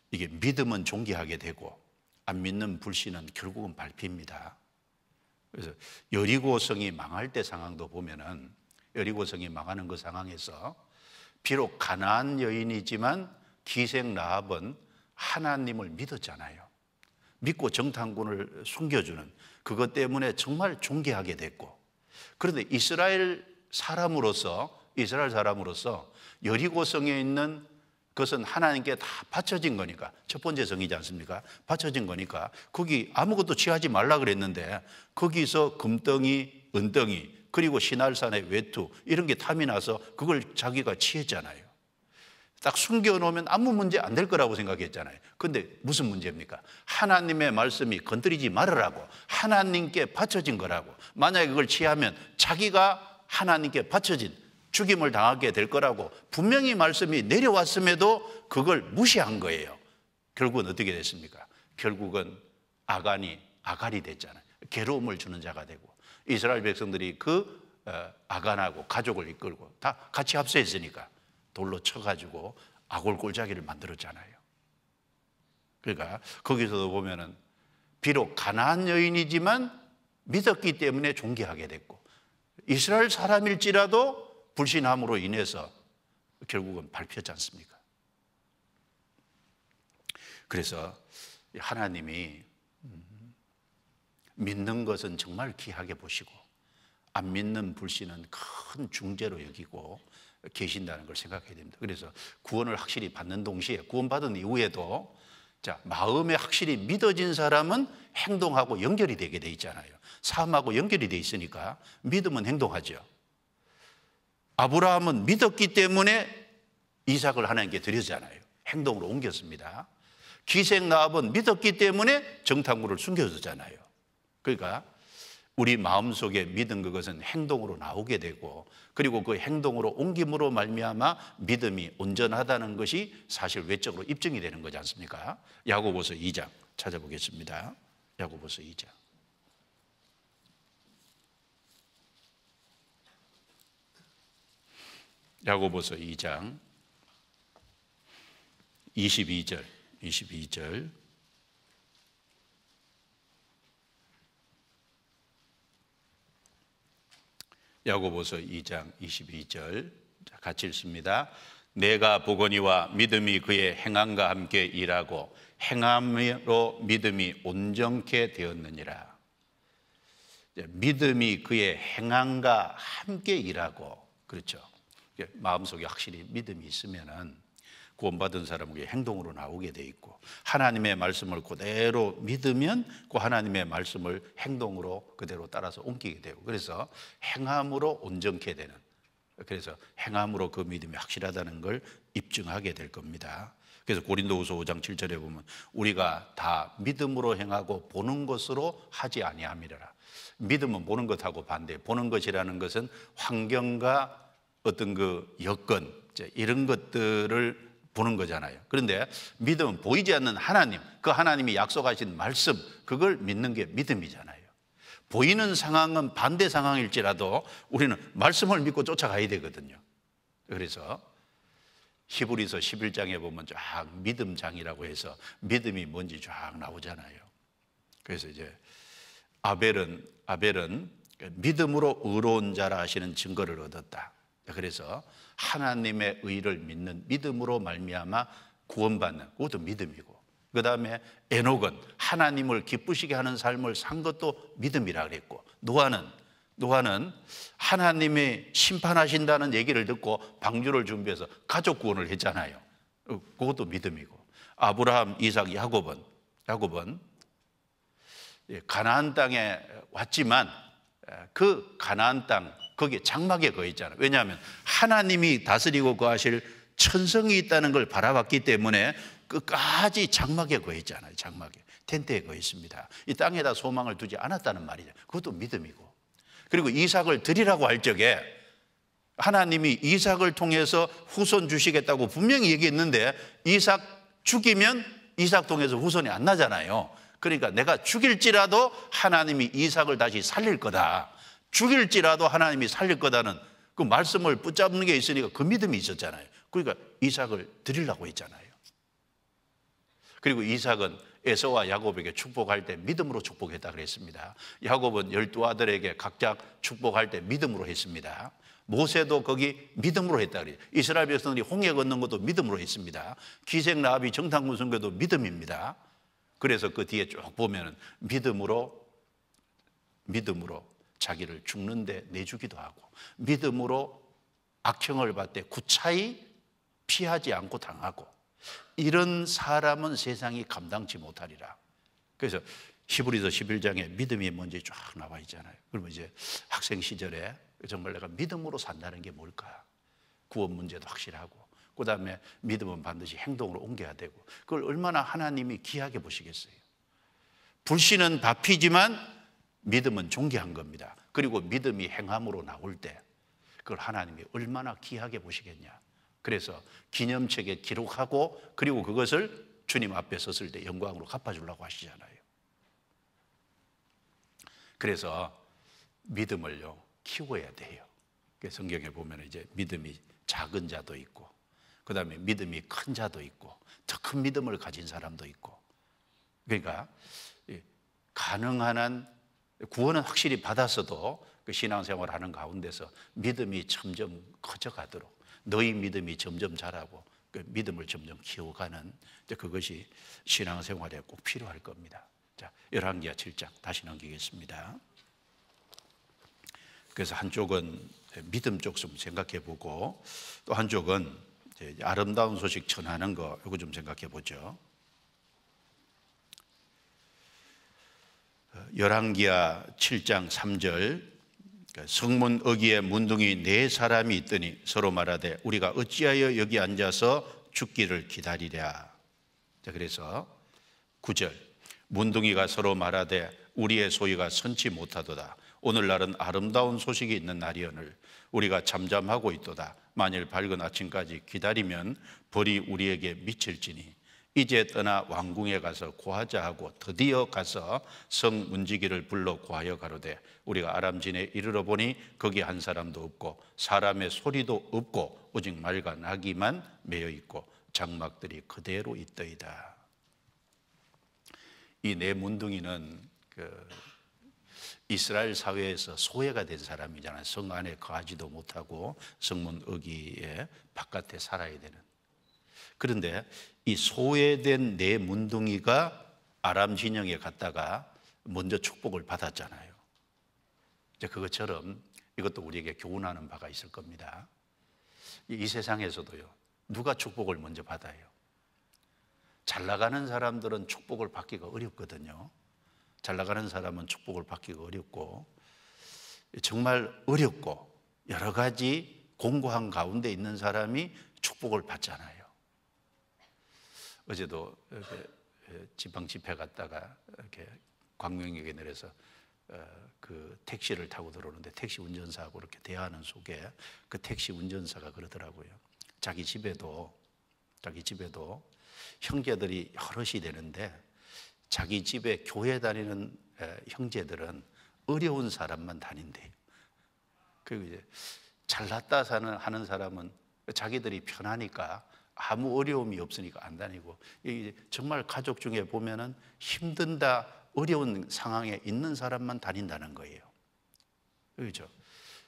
이게 믿음은 존귀하게 되고 안 믿는 불신은 결국은 밟힙니다. 그래서 여리고성이 망할 때 상황도 보면은 여리고성이 망하는 그 상황에서 비록 가나안 여인이지만 기생 라합은 하나님을 믿었잖아요. 믿고 정탐꾼을 숨겨주는 그것 때문에 정말 존귀하게 됐고, 그런데 이스라엘 사람으로서 여리고성에 있는 그것은 하나님께 다 바쳐진 거니까, 첫 번째 성이지 않습니까? 바쳐진 거니까 거기 아무것도 취하지 말라 그랬는데 거기서 금덩이, 은덩이, 그리고 시날산의 외투 이런 게 탐이 나서 그걸 자기가 취했잖아요. 딱 숨겨놓으면 아무 문제 안 될 거라고 생각했잖아요. 근데 무슨 문제입니까? 하나님의 말씀이 건드리지 말으라고, 하나님께 바쳐진 거라고. 만약에 그걸 취하면 자기가 하나님께 바쳐진 죽임을 당하게 될 거라고 분명히 말씀이 내려왔음에도 그걸 무시한 거예요. 결국은 어떻게 됐습니까? 결국은 아간이 됐잖아요. 괴로움을 주는 자가 되고, 이스라엘 백성들이 그 아간하고 가족을 이끌고 다 같이 합세했으니까 돌로 쳐가지고 아골 골짜기를 만들었잖아요. 그러니까 거기서도 보면은 비록 가나안 여인이지만 믿었기 때문에 존귀하게 됐고, 이스라엘 사람일지라도 불신함으로 인해서 결국은 밟혔지 않습니까? 그래서 하나님이 믿는 것은 정말 귀하게 보시고 안 믿는 불신은 큰 중죄로 여기고 계신다는 걸 생각해야 됩니다. 그래서 구원을 확실히 받는 동시에 구원받은 이후에도 마음에 확실히 믿어진 사람은 행동하고 연결이 되게 돼 있잖아요. 삶하고 연결이 돼 있으니까 믿으면 행동하죠. 아브라함은 믿었기 때문에 이삭을 하나님께 드렸잖아요. 행동으로 옮겼습니다. 기생 라합은 믿었기 때문에 정탐꾼을 숨겨줬잖아요. 그러니까 우리 마음속에 믿은 그것은 행동으로 나오게 되고, 그리고 그 행동으로 옮김으로 말미암아 믿음이 온전하다는 것이 사실 외적으로 입증이 되는 거지 않습니까? 야고보서 2장 찾아보겠습니다. 야고보서 2장. 야고보서 2장 22절. 야고보서 2장 22절 같이 읽습니다. 내가 보거니와 믿음이 그의 행함과 함께 일하고 행함으로 믿음이 온전케 되었느니라. 믿음이 그의 행함과 함께 일하고, 그렇죠. 마음속에 확실히 믿음이 있으면은 구원받은 사람에게 행동으로 나오게 돼 있고, 하나님의 말씀을 그대로 믿으면 그 하나님의 말씀을 행동으로 그대로 따라서 옮기게 되고, 그래서 행함으로 온전케 되는, 그래서 행함으로 그 믿음이 확실하다는 걸 입증하게 될 겁니다. 그래서 고린도후서 5장 7절에 보면 우리가 다 믿음으로 행하고 보는 것으로 하지 아니함이라. 믿음은 보는 것하고 반대. 보는 것이라는 것은 환경과 어떤 그 여건, 이런 것들을 보는 거잖아요. 그런데 믿음은 보이지 않는 하나님, 그 하나님이 약속하신 말씀, 그걸 믿는 게 믿음이잖아요. 보이는 상황은 반대 상황일지라도 우리는 말씀을 믿고 쫓아가야 되거든요. 그래서 히브리서 11장에 보면 쫙 믿음장이라고 해서 믿음이 뭔지 쫙 나오잖아요. 그래서 이제 아벨은 믿음으로 의로운 자라 하시는 증거를 얻었다. 그래서 하나님의 의를 믿는 믿음으로 말미암아 구원받는, 그것도 믿음이고, 그 다음에 에녹은 하나님을 기쁘시게 하는 삶을 산 것도 믿음이라 그랬고, 노아는 하나님이 심판하신다는 얘기를 듣고 방주를 준비해서 가족 구원을 했잖아요. 그것도 믿음이고, 아브라함, 이삭, 야곱은 가나안 땅에 왔지만 그 가나안 땅, 거기에 장막에 거해 있잖아요. 왜냐하면 하나님이 다스리고 거하실 천성이 있다는 걸 바라봤기 때문에 끝까지 장막에 거해 있잖아요. 장막에, 텐트에 거해 있습니다. 이 땅에다 소망을 두지 않았다는 말이죠. 그것도 믿음이고, 그리고 이삭을 드리라고 할 적에 하나님이 이삭을 통해서 후손 주시겠다고 분명히 얘기했는데, 이삭 죽이면 이삭 통해서 후손이 안 나잖아요. 그러니까 내가 죽일지라도 하나님이 이삭을 다시 살릴 거다, 죽일지라도 하나님이 살릴 거다는 그 말씀을 붙잡는 게 있으니까 그 믿음이 있었잖아요. 그러니까 이삭을 드리려고 했잖아요. 그리고 이삭은 에서와 야곱에게 축복할 때 믿음으로 축복했다 그랬습니다. 야곱은 12아들에게 각자 축복할 때 믿음으로 했습니다. 모세도 거기 믿음으로 했다 그래요. 이스라엘 백성들이 홍해 건넌 것도 믿음으로 했습니다. 기생 라합이 정탐꾼 선교도 믿음입니다. 그래서 그 뒤에 쭉 보면은 믿음으로 자기를 죽는데 내주기도 하고, 믿음으로 악형을 받되 구차히 피하지 않고 당하고, 이런 사람은 세상이 감당치 못하리라. 그래서 히브리서 11장에 믿음이 뭔지 쫙 나와 있잖아요. 그러면 이제 학생 시절에 정말 내가 믿음으로 산다는 게 뭘까? 구원 문제도 확실하고, 그 다음에 믿음은 반드시 행동으로 옮겨야 되고, 그걸 얼마나 하나님이 귀하게 보시겠어요. 불신은 바피지만 믿음은 존귀한 겁니다. 그리고 믿음이 행함으로 나올 때 그걸 하나님이 얼마나 귀하게 보시겠냐. 그래서 기념책에 기록하고, 그리고 그것을 주님 앞에 섰을 때 영광으로 갚아주려고 하시잖아요. 그래서 믿음을요 키워야 돼요. 성경에 보면 이제 믿음이 작은 자도 있고, 그 다음에 믿음이 큰 자도 있고, 더 큰 믿음을 가진 사람도 있고. 그러니까 가능한 한 구원은 확실히 받았어도 그 신앙생활 하는 가운데서 믿음이 점점 커져가도록, 너희 믿음이 점점 자라고 그 믿음을 점점 키워가는 그것이 신앙생활에 꼭 필요할 겁니다. 자, 열왕기하 7장 다시 넘기겠습니다. 그래서 한쪽은 믿음 쪽 좀 생각해 보고, 또 한쪽은 아름다운 소식 전하는 거, 이거 좀 생각해 보죠. 열왕기하 7장 3절, 성문 어귀에 문둥이 4사람이 있더니 서로 말하되 우리가 어찌하여 여기 앉아서 죽기를 기다리랴. 자, 그래서 9절, 문둥이가 서로 말하되 우리의 소유가 선치 못하도다. 오늘날은 아름다운 소식이 있는 날이오늘 우리가 잠잠하고 있도다. 만일 밝은 아침까지 기다리면 벌이 우리에게 미칠지니 이제 떠나 왕궁에 가서 고하자 하고 드디어 가서 성 문지기를 불러 고하여 가로되 우리가 아람진에 이르러 보니 거기 한 사람도 없고 사람의 소리도 없고 오직 말과 나귀만 매여 있고 장막들이 그대로 있더이다. 이 네 문둥이는 이스라엘 사회에서 소외가 된 사람이잖아요. 성 안에 거하지도 못하고 성문 어귀에 바깥에 살아야 되는. 그런데 이 소외된 네 문둥이가 아람 진영에 갔다가 먼저 축복을 받았잖아요. 이제 그것처럼 이것도 우리에게 교훈하는 바가 있을 겁니다. 이 세상에서도요, 누가 축복을 먼저 받아요? 잘 나가는 사람들은 축복을 받기가 어렵거든요. 잘 나가는 사람은 축복을 받기가 어렵고, 정말 어렵고 여러 가지 공고한 가운데 있는 사람이 축복을 받잖아요. 어제도 이렇게 지방 집회 갔다가 이렇게 광명역에 내려서 그 택시를 타고 들어오는데 택시 운전사하고 이렇게 대화하는 속에 그 택시 운전사가 그러더라고요. 자기 집에도 형제들이 여럿이 되는데 자기 집에 교회 다니는 형제들은 어려운 사람만 다닌대요. 그리고 이제 잘났다 하는 사람은 자기들이 편하니까 아무 어려움이 없으니까 안 다니고, 정말 가족 중에 보면은 힘든다, 어려운 상황에 있는 사람만 다닌다는 거예요. 그렇죠?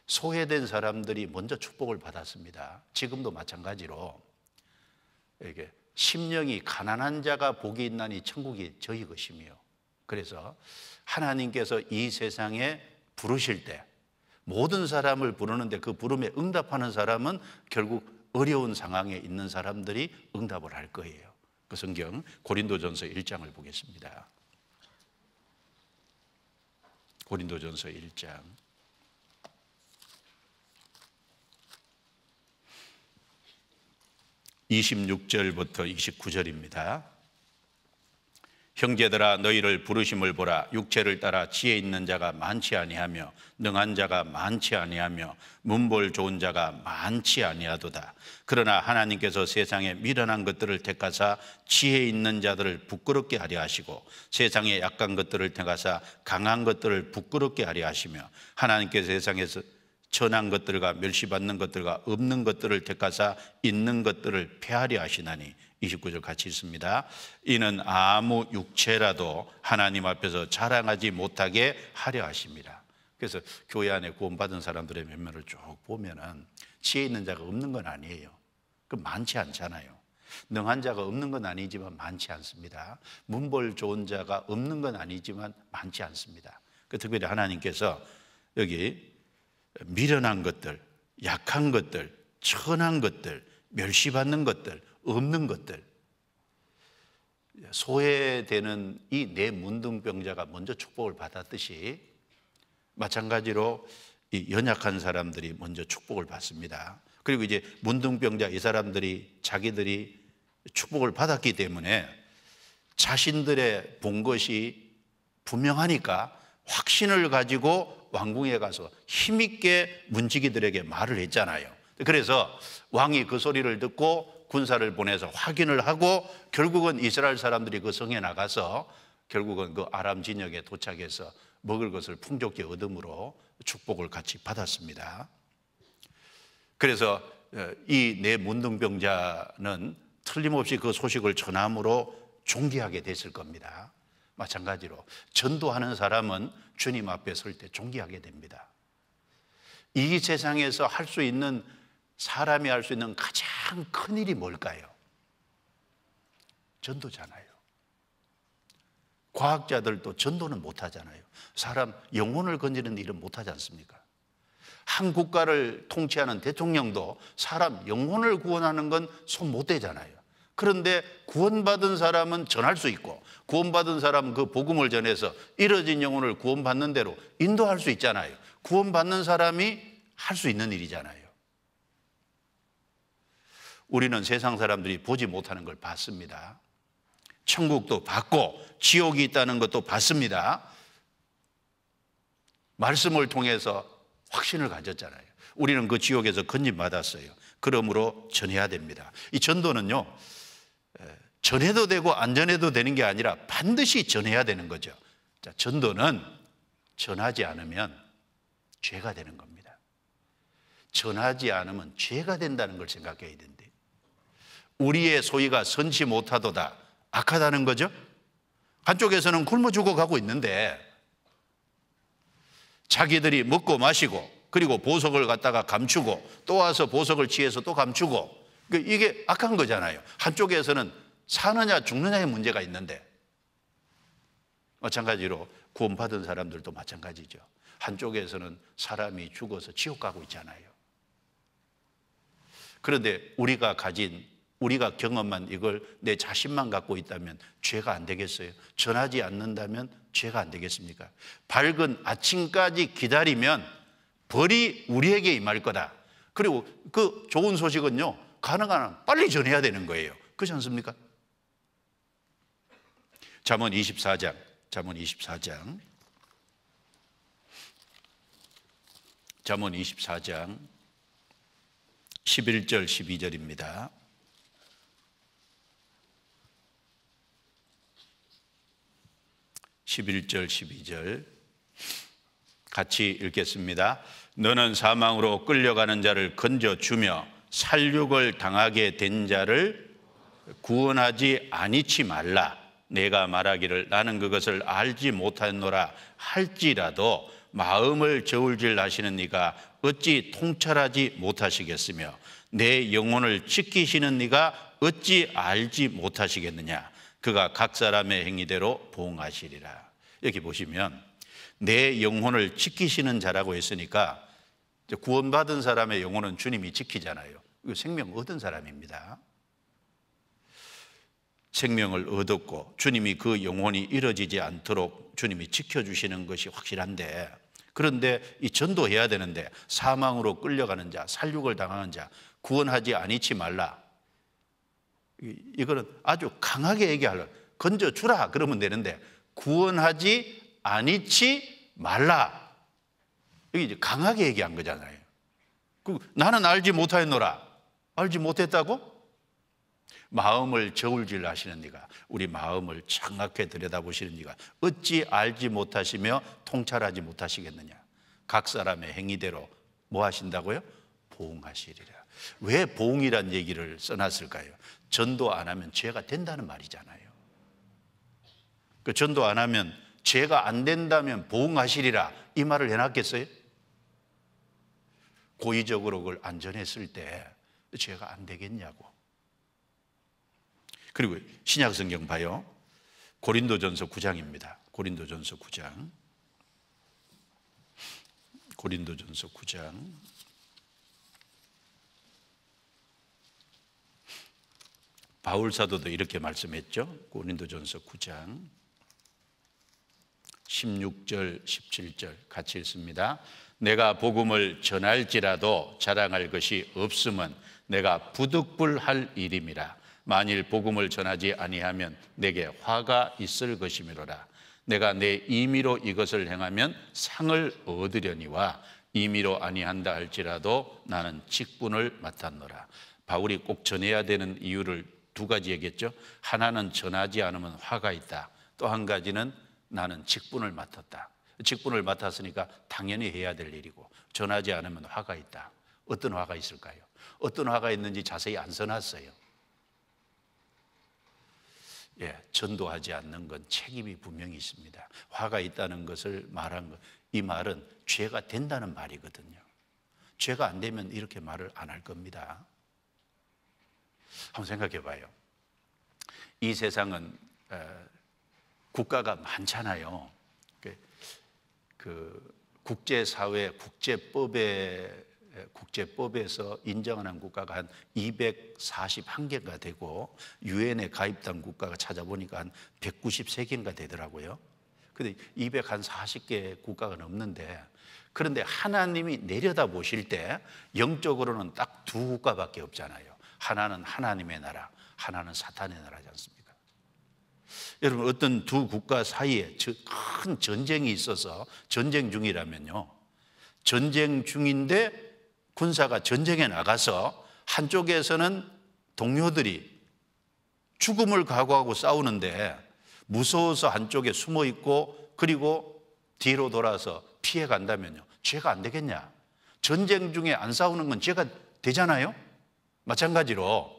소외된 사람들이 먼저 축복을 받았습니다. 지금도 마찬가지로 이게 심령이 가난한 자가 복이 있나니 천국이 저희 것이며, 그래서 하나님께서 이 세상에 부르실 때 모든 사람을 부르는데 그 부름에 응답하는 사람은 결국 어려운 상황에 있는 사람들이 응답을 할 거예요. 그 성경 고린도전서 1장을 보겠습니다. 고린도전서 1장 26절부터 29절입니다. 형제들아 너희를 부르심을 보라. 육체를 따라 지혜 있는 자가 많지 아니하며 능한 자가 많지 아니하며 문벌 좋은 자가 많지 아니하도다. 그러나 하나님께서 세상에 미련한 것들을 택하사 지혜 있는 자들을 부끄럽게 하려 하시고 세상에 약한 것들을 택하사 강한 것들을 부끄럽게 하려 하시며 하나님께서 세상에서 천한 것들과 멸시받는 것들과 없는 것들을 택하사 있는 것들을 폐하려 하시나니. 29절 같이 있습니다. 이는 아무 육체라도 하나님 앞에서 자랑하지 못하게 하려 하십니다. 그래서 교회 안에 구원받은 사람들의 면면을 쭉 보면은 지혜 있는 자가 없는 건 아니에요. 그 많지 않잖아요. 능한 자가 없는 건 아니지만 많지 않습니다. 문벌 좋은 자가 없는 건 아니지만 많지 않습니다. 특별히 하나님께서 여기 미련한 것들, 약한 것들, 천한 것들, 멸시받는 것들, 없는 것들, 소외되는 이 네 문둥병자가 먼저 축복을 받았듯이 마찬가지로 이 연약한 사람들이 먼저 축복을 받습니다. 그리고 이제 문둥병자 이 사람들이 자기들이 축복을 받았기 때문에 자신들의 본 것이 분명하니까 확신을 가지고 왕궁에 가서 힘있게 문지기들에게 말을 했잖아요. 그래서 왕이 그 소리를 듣고 군사를 보내서 확인을 하고 결국은 이스라엘 사람들이 그 성에 나가서 결국은 그 아람 진영에 도착해서 먹을 것을 풍족히 얻음으로 축복을 같이 받았습니다. 그래서 이 네 문둥병자는 틀림없이 그 소식을 전함으로 존귀하게 됐을 겁니다. 마찬가지로 전도하는 사람은 주님 앞에 설 때 존귀하게 됩니다. 이 세상에서 할 수 있는, 사람이 할 수 있는 가장 큰 일이 뭘까요? 전도잖아요. 과학자들도 전도는 못하잖아요. 사람 영혼을 건지는 일은 못하지 않습니까? 한 국가를 통치하는 대통령도 사람 영혼을 구원하는 건 손 못 대잖아요. 그런데 구원받은 사람은 전할 수 있고 구원받은 사람은 그 복음을 전해서 잃어진 영혼을 구원받는 대로 인도할 수 있잖아요. 구원받는 사람이 할 수 있는 일이잖아요. 우리는 세상 사람들이 보지 못하는 걸 봤습니다. 천국도 봤고 지옥이 있다는 것도 봤습니다. 말씀을 통해서 확신을 가졌잖아요. 우리는 그 지옥에서 건짐받았어요. 그러므로 전해야 됩니다. 이 전도는요, 전해도 되고 안 전해도 되는 게 아니라 반드시 전해야 되는 거죠. 자, 전도는 전하지 않으면 죄가 되는 겁니다. 전하지 않으면 죄가 된다는 걸 생각해야 된대. 우리의 소위가 선치 못하도다, 악하다는 거죠. 한쪽에서는 굶어 죽어가고 있는데 자기들이 먹고 마시고 그리고 보석을 갖다가 감추고 또 와서 보석을 취해서 또 감추고, 이게 악한 거잖아요. 한쪽에서는 사느냐 죽느냐의 문제가 있는데, 마찬가지로 구원받은 사람들도 마찬가지죠. 한쪽에서는 사람이 죽어서 지옥 가고 있잖아요. 그런데 우리가 경험한 이걸 내 자신만 갖고 있다면 죄가 안 되겠어요? 전하지 않는다면 죄가 안 되겠습니까? 밝은 아침까지 기다리면 벌이 우리에게 임할 거다. 그리고 그 좋은 소식은요, 가능한 한 빨리 전해야 되는 거예요. 그렇지 않습니까? 잠언 24장 11절 12절입니다. 11절 12절 같이 읽겠습니다. 너는 사망으로 끌려가는 자를 건져주며 살육을 당하게 된 자를 구원하지 아니치 말라. 내가 말하기를 나는 그것을 알지 못하노라 할지라도 마음을 저울질 하시는 네가 어찌 통찰하지 못하시겠으며 내 영혼을 지키시는 네가 어찌 알지 못하시겠느냐. 그가 각 사람의 행위대로 보응하시리라. 여기 보시면 내 영혼을 지키시는 자라고 했으니까 구원받은 사람의 영혼은 주님이 지키잖아요. 이거 생명 얻은 사람입니다. 생명을 얻었고 주님이 그 영혼이 이뤄지지 않도록 주님이 지켜주시는 것이 확실한데, 그런데 이 전도해야 되는데 사망으로 끌려가는 자, 살육을 당하는 자 구원하지 아니치 말라. 이거는 아주 강하게 얘기하려, 건져주라 그러면 되는데 구원하지 아니치 말라. 여기 이제 강하게 얘기한 거잖아요. 나는 알지 못하였노라. 알지 못했다고? 마음을 저울질 하시는 네가, 우리 마음을 장악해 들여다보시는 네가 어찌 알지 못하시며 통찰하지 못하시겠느냐. 각 사람의 행위대로 뭐 하신다고요? 보응하시리라. 왜 보응이란 얘기를 써놨을까요? 전도 안 하면 죄가 된다는 말이잖아요. 그 전도 안 하면 죄가 안 된다면 보응하시리라 이 말을 해놨겠어요? 고의적으로 그걸 안 전했을 때 죄가 안 되겠냐고. 그리고 신약 성경 봐요. 고린도전서 9장입니다. 고린도전서 9장. 바울 사도도 이렇게 말씀했죠. 고린도전서 9장 16절 17절 같이 읽습니다. 내가 복음을 전할지라도 자랑할 것이 없음은 내가 부득불할 일임이라. 만일 복음을 전하지 아니하면 내게 화가 있을 것이미로라. 내가 내 임의로 이것을 행하면 상을 얻으려니와 임의로 아니한다 할지라도 나는 직분을 맡았노라. 바울이 꼭 전해야 되는 이유를 두 가지 얘기했죠. 하나는 전하지 않으면 화가 있다. 또 한 가지는 나는 직분을 맡았다. 직분을 맡았으니까 당연히 해야 될 일이고, 전하지 않으면 화가 있다. 어떤 화가 있을까요? 어떤 화가 있는지 자세히 안 써놨어요. 전도하지 않는 건 책임이 분명히 있습니다. 화가 있다는 것을 말한 것, 이 말은 죄가 된다는 말이거든요. 죄가 안 되면 이렇게 말을 안 할 겁니다. 한번 생각해 봐요. 이 세상은 국가가 많잖아요. 그 국제사회, 국제법에서 인정하는 국가가 한 241개가 되고 유엔에 가입된 국가가 찾아보니까 한 193개인가 되더라고요. 근데 240개 국가가 넘는데, 그런데 하나님이 내려다 보실 때 영적으로는 딱 두 국가밖에 없잖아요. 하나는 하나님의 나라, 하나는 사탄의 나라지 않습니까? 여러분, 어떤 두 국가 사이에 큰 전쟁이 있어서 전쟁 중이라면요, 전쟁 중인데 군사가 전쟁에 나가서 한쪽에서는 동료들이 죽음을 각오하고 싸우는데 무서워서 한쪽에 숨어 있고 그리고 뒤로 돌아서 피해 간다면요, 죄가 안 되겠냐? 전쟁 중에 안 싸우는 건 죄가 되잖아요. 마찬가지로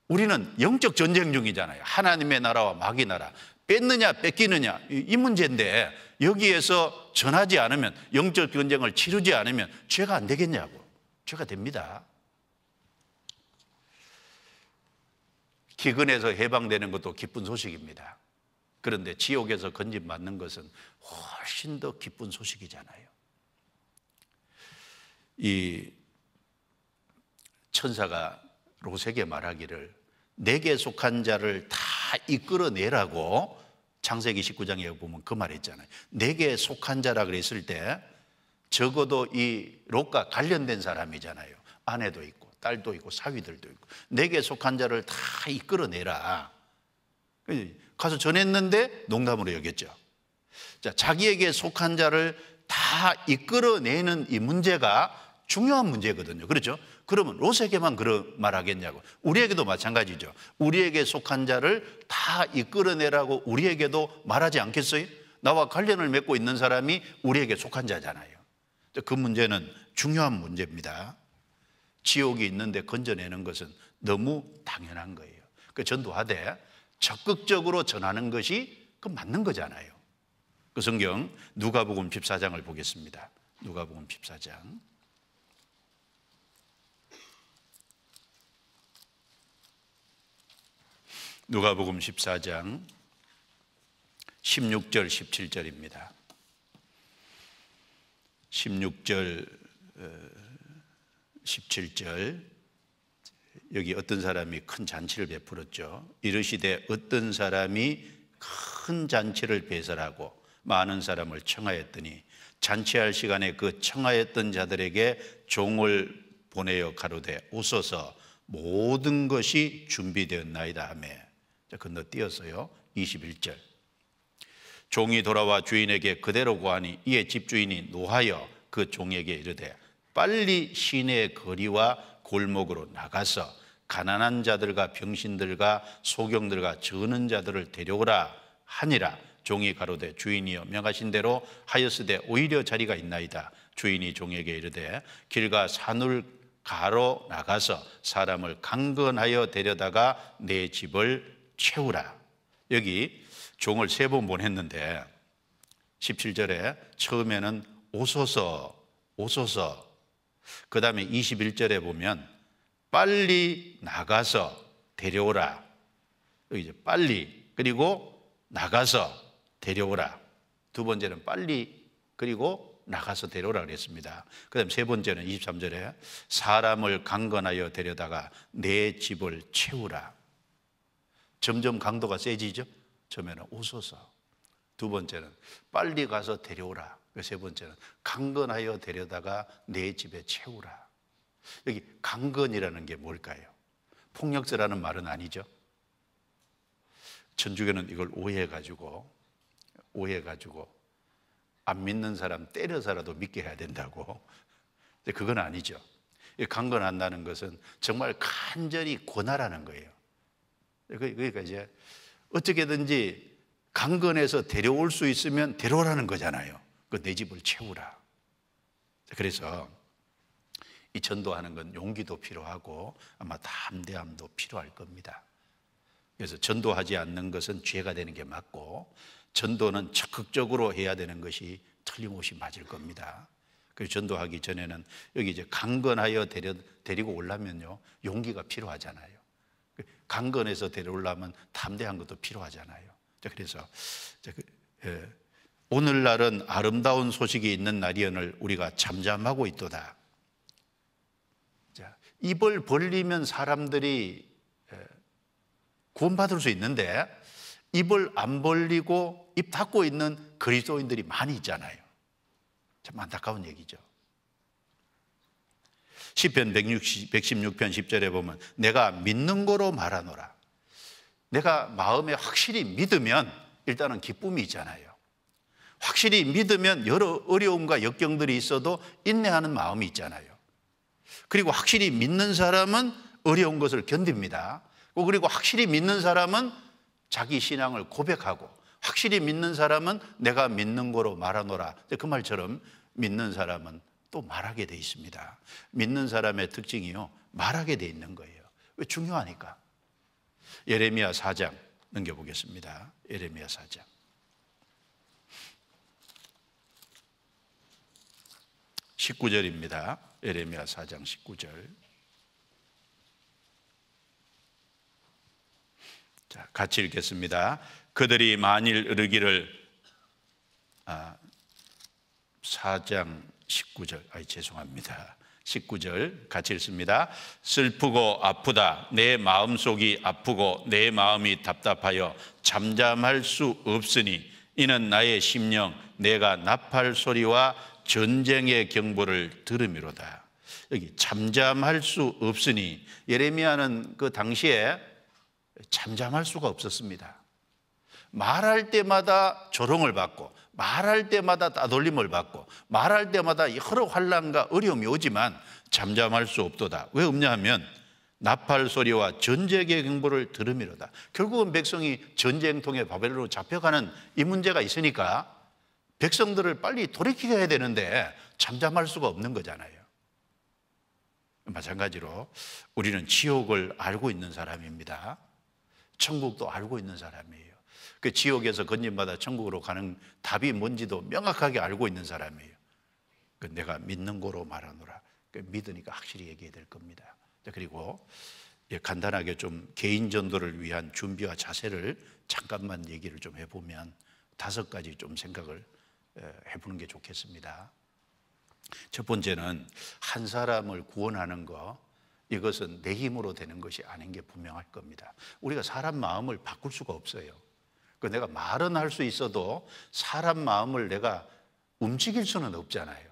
우리는 영적 전쟁 중이잖아요. 하나님의 나라와 마귀 나라, 뺏느냐 뺏기느냐 이 문제인데, 여기에서 전하지 않으면, 영적 전쟁을 치르지 않으면 죄가 안 되겠냐고. 죄가 됩니다. 기근에서 해방되는 것도 기쁜 소식입니다. 그런데 지옥에서 건진받는 것은 훨씬 더 기쁜 소식이잖아요. 천사가 롯에게 말하기를 내게 속한 자를 다 이끌어내라고 창세기 19장에 보면 그 말했잖아요. 내게 속한 자라 그랬을 때 적어도 이 롯과 관련된 사람이잖아요. 아내도 있고 딸도 있고 사위들도 있고 내게 속한 자를 다 이끌어내라. 가서 전했는데 농담으로 여겼죠. 자, 자기에게 속한 자를 다 이끌어내는 이 문제가 중요한 문제거든요. 그렇죠? 그러면 롯에게만 그런 말하겠냐고. 우리에게도 마찬가지죠. 우리에게 속한 자를 다 이끌어내라고 우리에게도 말하지 않겠어요? 나와 관련을 맺고 있는 사람이 우리에게 속한 자잖아요. 그 문제는 중요한 문제입니다. 지옥이 있는데 건져내는 것은 너무 당연한 거예요. 그 전도하되 적극적으로 전하는 것이 그 맞는 거잖아요. 그 성경 누가복음 14장을 보겠습니다. 누가복음 14장. 누가복음 14장 16절 17절입니다. 16절 17절 여기 어떤 사람이 큰 잔치를 베풀었죠. 이르시되 어떤 사람이 큰 잔치를 배설하고 많은 사람을 청하였더니 잔치할 시간에 그 청하였던 자들에게 종을 보내어 가로되 오소서 모든 것이 준비되었나이다 하며 건너뛰었어요. 21절 종이 돌아와 주인에게 그대로 고하니 이에 집주인이 노하여 그 종에게 이르되 빨리 시내 거리와 골목으로 나가서 가난한 자들과 병신들과 소경들과 저는 자들을 데려오라 하니라. 종이 가로되 주인이여 명하신 대로 하였으되 오히려 자리가 있나이다. 주인이 종에게 이르되 길과 산을 가로 나가서 사람을 강건하여 데려다가 내 집을 채우라. 여기 종을 3번 보냈는데 17절에 처음에는 오소서 오소서, 그 다음에 21절에 보면 빨리 나가서 데려오라. 여기 이제 빨리 그리고 나가서 데려오라. 두 번째는 빨리 그리고 나가서 데려오라 그랬습니다. 그 다음 세 번째는 23절에 사람을 강건하여 데려다가 내 집을 채우라. 점점 강도가 세지죠. 처음에는 오소서, 두 번째는 빨리 가서 데려오라, 세 번째는 강건하여 데려다가 내 집에 채우라. 여기 강건이라는 게 뭘까요? 폭력죄라는 말은 아니죠. 천주교는 이걸 오해해가지고 안 믿는 사람 때려서라도 믿게 해야 된다고. 그건 아니죠. 강건한다는 것은 정말 간절히 권하라는 거예요. 그러니까 이제 어떻게든지 강건해서 데려올 수 있으면 데려오라는 거잖아요. 내 집을 채우라. 그래서 이 전도하는 건 용기도 필요하고 아마 담대함도 필요할 겁니다. 그래서 전도하지 않는 것은 죄가 되는 게 맞고 전도는 적극적으로 해야 되는 것이 틀림없이 맞을 겁니다. 그래서 전도하기 전에는 여기 이제 강건하여 데리고 오려면요 용기가 필요하잖아요. 강건해서 데려오려면 담대한 것도 필요하잖아요. 그래서 오늘날은 아름다운 소식이 있는 날이언을 우리가 잠잠하고 있도다. 입을 벌리면 사람들이 구원받을 수 있는데 입을 안 벌리고 입 닫고 있는 그리스도인들이 많이 있잖아요. 참 안타까운 얘기죠. 시편 116편 10절에 보면 내가 믿는 거로 말하노라. 내가 마음에 확실히 믿으면 일단은 기쁨이 있잖아요. 확실히 믿으면 여러 어려움과 역경들이 있어도 인내하는 마음이 있잖아요. 그리고 확실히 믿는 사람은 어려운 것을 견딥니다. 그리고 확실히 믿는 사람은 자기 신앙을 고백하고 확실히 믿는 사람은 내가 믿는 거로 말하노라. 그 말처럼 믿는 사람은 또 말하게 돼 있습니다. 믿는 사람의 특징이요 말하게 돼 있는 거예요. 왜? 중요하니까. 예레미야 4장 넘겨보겠습니다. 예레미야 4장 19절입니다. 예레미야 4장 19절. 자, 같이 읽겠습니다. 그들이 만일 이르기를 4장 19절. 죄송합니다. 19절 같이 읽습니다. 슬프고 아프다. 내 마음속이 아프고 내 마음이 답답하여 잠잠할 수 없으니 이는 나의 심령 내가 나팔 소리와 전쟁의 경보를 들음이로다. 여기 잠잠할 수 없으니, 예레미야는 그 당시에 잠잠할 수가 없었습니다. 말할 때마다 조롱을 받고, 말할 때마다 따돌림을 받고, 말할 때마다 여러 환난과 어려움이 오지만 잠잠할 수 없도다. 왜 없냐 하면 나팔 소리와 전쟁의 경보를 들음이로다. 결국은 백성이 전쟁통에 바벨론으로 잡혀가는 이 문제가 있으니까 백성들을 빨리 돌이키게 해야 되는데 잠잠할 수가 없는 거잖아요. 마찬가지로 우리는 지옥을 알고 있는 사람입니다. 천국도 알고 있는 사람이에요. 그 지옥에서 건진받아 천국으로 가는 답이 뭔지도 명확하게 알고 있는 사람이에요. 내가 믿는 거로 말하노라. 믿으니까 확실히 얘기해야 될 겁니다. 그리고 간단하게 좀 개인 전도를 위한 준비와 자세를 잠깐만 얘기를 좀 해보면 5가지 좀 생각을 해보는 게 좋겠습니다. 첫 번째는 한 사람을 구원하는 거, 이것은 내 힘으로 되는 것이 아닌 게 분명할 겁니다. 우리가 사람 마음을 바꿀 수가 없어요. 내가 말은 할 수 있어도 사람 마음을 내가 움직일 수는 없잖아요.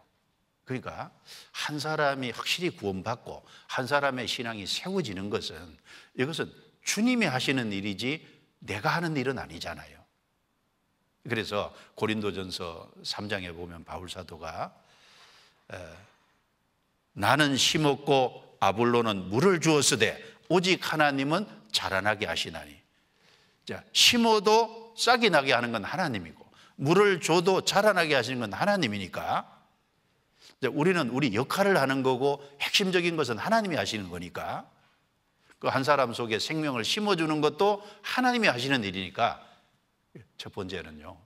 그러니까 한 사람이 확실히 구원받고 한 사람의 신앙이 세워지는 것은, 이것은 주님이 하시는 일이지 내가 하는 일은 아니잖아요. 그래서 고린도전서 3장에 보면 바울 사도가 나는 심었고 아볼로는 물을 주었으되 오직 하나님은 자라나게 하시나니. 자, 심어도 싹이 나게 하는 건 하나님이고 물을 줘도 자라나게 하시는 건 하나님이니까 우리는 우리 역할을 하는 거고 핵심적인 것은 하나님이 하시는 거니까, 그 한 사람 속에 생명을 심어주는 것도 하나님이 하시는 일이니까 첫 번째는요,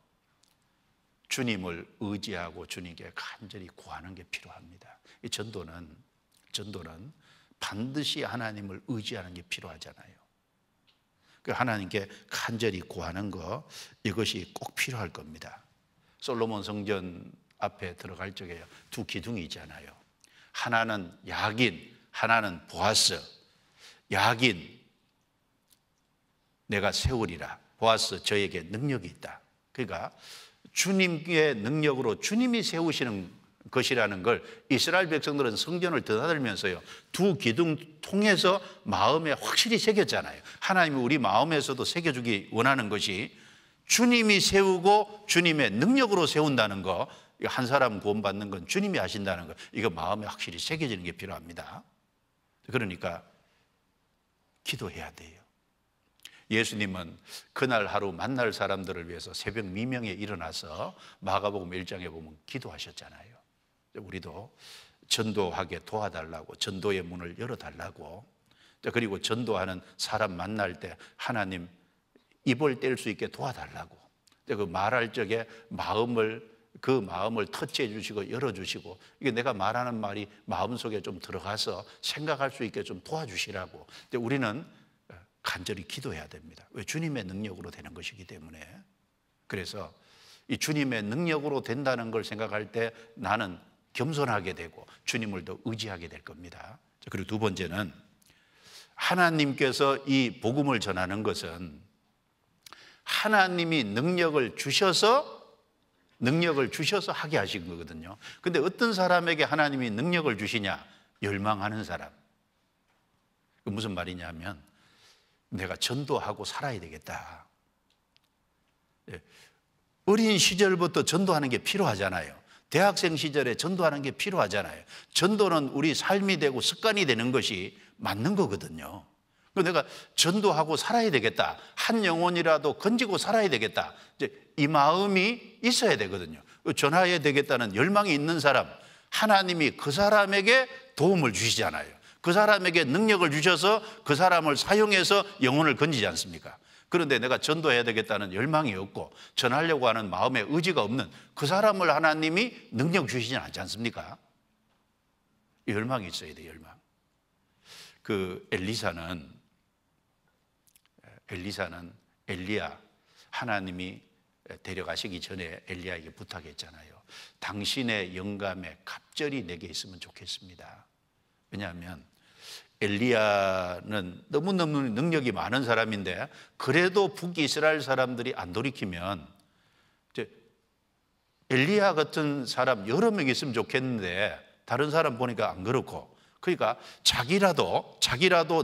주님을 의지하고 주님께 간절히 구하는 게 필요합니다. 이 전도는 반드시 하나님을 의지하는 게 필요하잖아요. 그 하나님께 간절히 구하는 거, 이것이 꼭 필요할 겁니다. 솔로몬 성전 앞에 들어갈 적에 2 기둥이 있잖아요. 하나는 야긴, 하나는 보아스. 야긴, 내가 세우리라. 보아스, 저에게 능력이 있다. 그러니까 주님의 능력으로 주님이 세우시는 것이라는 걸 이스라엘 백성들은 성전을 드나들면서요 2 기둥 통해서 마음에 확실히 새겼잖아요. 하나님이 우리 마음에서도 새겨주기 원하는 것이 주님이 세우고 주님의 능력으로 세운다는 거, 한 사람 구원받는 건 주님이 하신다는 거, 이거 마음에 확실히 새겨지는 게 필요합니다. 그러니까 기도해야 돼요. 예수님은 그날 하루 만날 사람들을 위해서 새벽 미명에 일어나서 마가복음 1장에 보면 기도하셨잖아요. 우리도 전도하게 도와달라고, 전도의 문을 열어달라고, 그리고 전도하는 사람 만날 때 하나님 입을 뗄 수 있게 도와달라고, 그 말할 적에 그 마음을 터치해 주시고 열어주시고, 이게 내가 말하는 말이 마음속에 좀 들어가서 생각할 수 있게 좀 도와주시라고. 우리는 간절히 기도해야 됩니다. 왜? 주님의 능력으로 되는 것이기 때문에. 그래서 이 주님의 능력으로 된다는 걸 생각할 때 나는 겸손하게 되고 주님을 더 의지하게 될 겁니다. 그리고 2 번째는, 하나님께서 이 복음을 전하는 것은 하나님이 능력을 주셔서 하게 하신 거거든요. 근데 어떤 사람에게 하나님이 능력을 주시냐? 열망하는 사람. 무슨 말이냐 하면, 내가 전도하고 살아야 되겠다. 어린 시절부터 전도하는 게 필요하잖아요. 대학생 시절에 전도하는 게 필요하잖아요. 전도는 우리 삶이 되고 습관이 되는 것이 맞는 거거든요. 내가 전도하고 살아야 되겠다, 한 영혼이라도 건지고 살아야 되겠다, 이 마음이 있어야 되거든요. 전하야 되겠다는 열망이 있는 사람, 하나님이 그 사람에게 도움을 주시잖아요. 그 사람에게 능력을 주셔서 그 사람을 사용해서 영혼을 건지지 않습니까? 그런데 내가 전도해야 되겠다는 열망이 없고 전하려고 하는 마음의 의지가 없는 그 사람을 하나님이 능력 주시지 않지 않습니까? 열망이 있어야 돼요, 열망. 그 엘리사는 엘리야, 하나님이 데려가시기 전에 엘리야에게 부탁했잖아요. 당신의 영감에 갑절이 내게 있으면 좋겠습니다. 왜냐하면 엘리야는 너무너무 능력이 많은 사람인데 그래도 북이스라엘 사람들이 안 돌이키면 이제 엘리야 같은 사람 여러 명 있으면 좋겠는데 다른 사람 보니까 안 그렇고, 그러니까 자기라도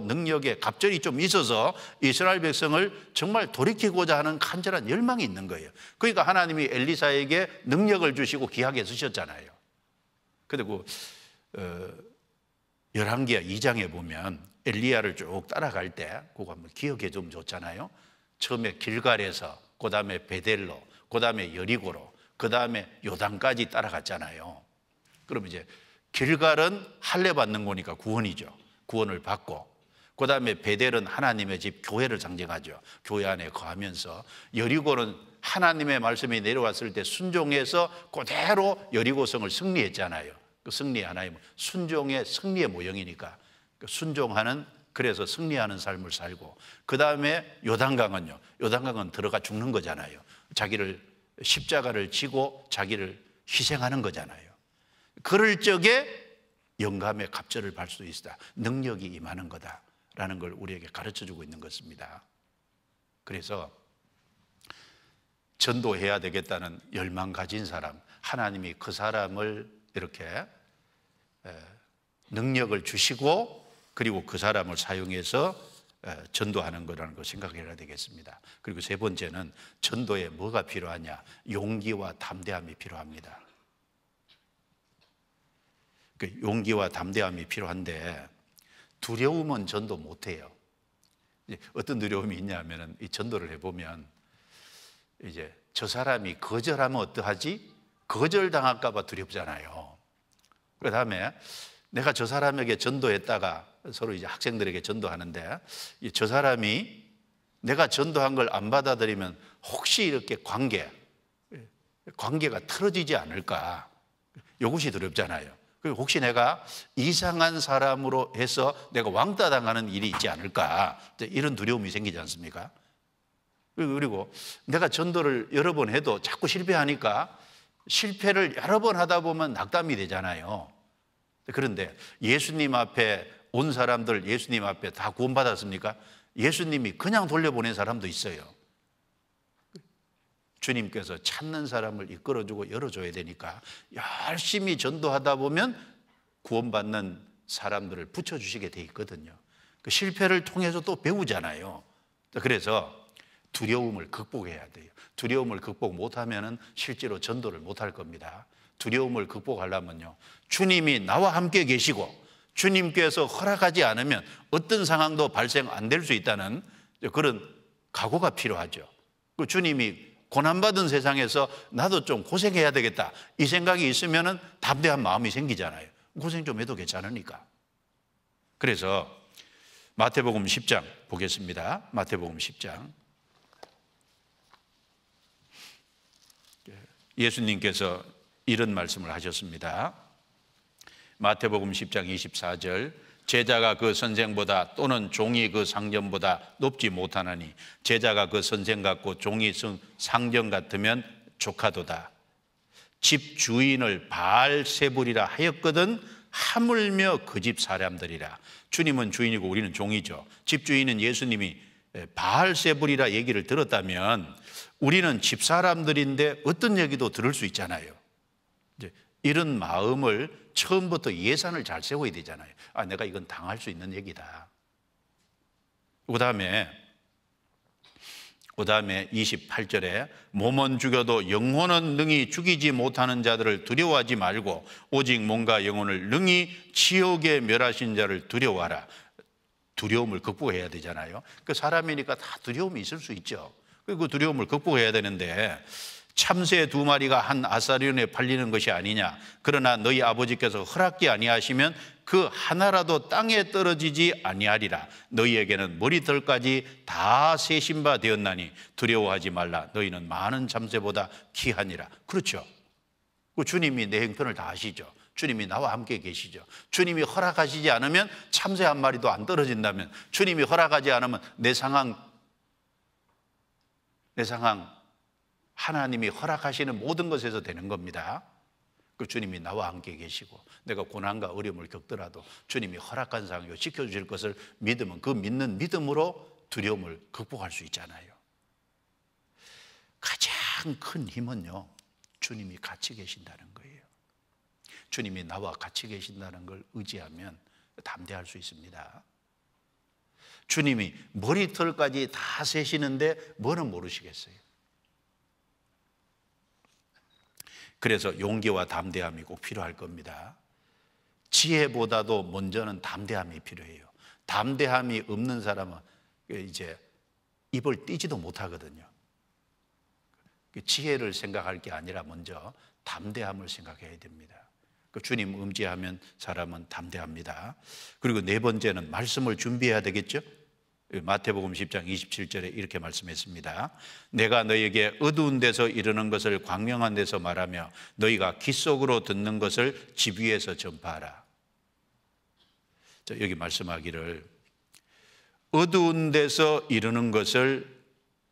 능력에 갑절이 좀 있어서 이스라엘 백성을 정말 돌이키고자 하는 간절한 열망이 있는 거예요. 그러니까 하나님이 엘리사에게 능력을 주시고 귀하게 쓰셨잖아요. 그리고 열왕기하 2장에 보면 엘리야를 쭉 따라갈 때 그거 한번 기억해 주면 좋잖아요. 처음에 길갈에서, 그 다음에 베델로, 그 다음에 여리고로, 그 다음에 요단까지 따라갔잖아요. 그럼 이제 길갈은 할례 받는 거니까 구원이죠. 구원을 받고, 그 다음에 베델은 하나님의 집 교회를 상징하죠. 교회 안에 거하면서, 여리고는 하나님의 말씀이 내려왔을 때 순종해서 그대로 여리고성을 승리했잖아요. 그 승리의 하나님, 순종의 승리의 모형이니까 순종하는, 그래서 승리하는 삶을 살고, 그 다음에 요단강은요, 요단강은 들어가 죽는 거잖아요. 자기를 십자가를 지고 자기를 희생하는 거잖아요. 그럴 적에 영감의 갑절을 발 수 있다, 능력이 임하는 거다라는 걸 우리에게 가르쳐주고 있는 것입니다. 그래서 전도해야 되겠다는 열망 가진 사람, 하나님이 그 사람을 이렇게 능력을 주시고 그리고 그 사람을 사용해서 전도하는 거라는 걸 생각해야 되겠습니다. 그리고 세 번째는 전도에 뭐가 필요하냐? 용기와 담대함이 필요합니다. 그 용기와 담대함이 필요한데 두려움은 전도 못해요. 어떤 두려움이 있냐면은 이 전도를 해보면 이제 저 사람이 거절하면 어떡하지? 거절당할까 봐 두렵잖아요. 그 다음에 내가 저 사람에게 전도했다가 서로 이제 학생들에게 전도하는데 저 사람이 내가 전도한 걸 안 받아들이면 혹시 이렇게 관계가 틀어지지 않을까? 이것이 두렵잖아요. 그리고 혹시 내가 이상한 사람으로 해서 내가 왕따 당하는 일이 있지 않을까? 이런 두려움이 생기지 않습니까? 그리고 내가 전도를 여러 번 해도 자꾸 실패하니까 실패를 여러 번 하다 보면 낙담이 되잖아요. 그런데 예수님 앞에 온 사람들, 예수님 앞에 다 구원받았습니까? 예수님이 그냥 돌려보낸 사람도 있어요. 주님께서 찾는 사람을 이끌어주고 열어줘야 되니까 열심히 전도하다 보면 구원받는 사람들을 붙여주시게 돼 있거든요. 그 실패를 통해서 또 배우잖아요. 그래서 두려움을 극복해야 돼요. 두려움을 극복 못하면 실제로 전도를 못할 겁니다. 두려움을 극복하려면요, 주님이 나와 함께 계시고 주님께서 허락하지 않으면 어떤 상황도 발생 안 될 수 있다는 그런 각오가 필요하죠. 그 주님이 고난받은 세상에서 나도 좀 고생해야 되겠다, 이 생각이 있으면 담대한 마음이 생기잖아요. 고생 좀 해도 괜찮으니까. 그래서 마태복음 10장 보겠습니다. 마태복음 10장. 예수님께서 이런 말씀을 하셨습니다. 마태복음 10장 24절, 제자가 그 선생보다 또는 종이 그 상전보다 높지 못하나니 제자가 그 선생 같고 종이 상전 같으면 조카도다. 집 주인을 바알세불이라 하였거든 하물며 그 집 사람들이라. 주님은 주인이고 우리는 종이죠. 집 주인은 예수님이 바알세불이라 얘기를 들었다면 우리는 집 사람들인데 어떤 얘기도 들을 수 있잖아요. 이제 이런 마음을 처음부터 예산을 잘 세워야 되잖아요. 아, 내가 이건 당할 수 있는 얘기다. 그 다음에 28절에 몸은 죽여도 영혼은 능히 죽이지 못하는 자들을 두려워하지 말고 오직 몸과 영혼을 능히 지옥에 멸하신 자를 두려워하라. 두려움을 극복해야 되잖아요. 그 사람이니까 다 두려움이 있을 수 있죠. 그 두려움을 극복해야 되는데 참새 2마리가 한 아사리온에 팔리는 것이 아니냐. 그러나 너희 아버지께서 허락지 아니하시면 그 하나라도 땅에 떨어지지 아니하리라. 너희에게는 머리털까지 다 세신 바 되었나니 두려워하지 말라. 너희는 많은 참새보다 귀하니라. 그렇죠. 주님이 내 형편을 다 아시죠. 주님이 나와 함께 계시죠. 주님이 허락하시지 않으면 참새 한 마리도 안 떨어진다면, 주님이 허락하지 않으면 내 상황 하나님이 허락하시는 모든 것에서 되는 겁니다. 그 주님이 나와 함께 계시고 내가 고난과 어려움을 겪더라도 주님이 허락한 상황을 지켜주실 것을 믿으면 그 믿는 믿음으로 두려움을 극복할 수 있잖아요. 가장 큰 힘은요, 주님이 같이 계신다는 거예요. 주님이 나와 같이 계신다는 걸 의지하면 담대할 수 있습니다. 주님이 머리털까지 다 세시는데 뭐는 모르시겠어요? 그래서 용기와 담대함이 꼭 필요할 겁니다. 지혜보다도 먼저는 담대함이 필요해요. 담대함이 없는 사람은 이제 입을 띄지도 못하거든요. 지혜를 생각할 게 아니라 먼저 담대함을 생각해야 됩니다. 주님 의지하면 사람은 담대합니다. 그리고 네 번째는 말씀을 준비해야 되겠죠. 마태복음 10장 27절에 이렇게 말씀했습니다. 내가 너희에게 어두운 데서 이르는 것을 광명한 데서 말하며 너희가 귀 속으로 듣는 것을 집 위에서 전파하라. 자, 여기 말씀하기를 어두운 데서 이르는 것을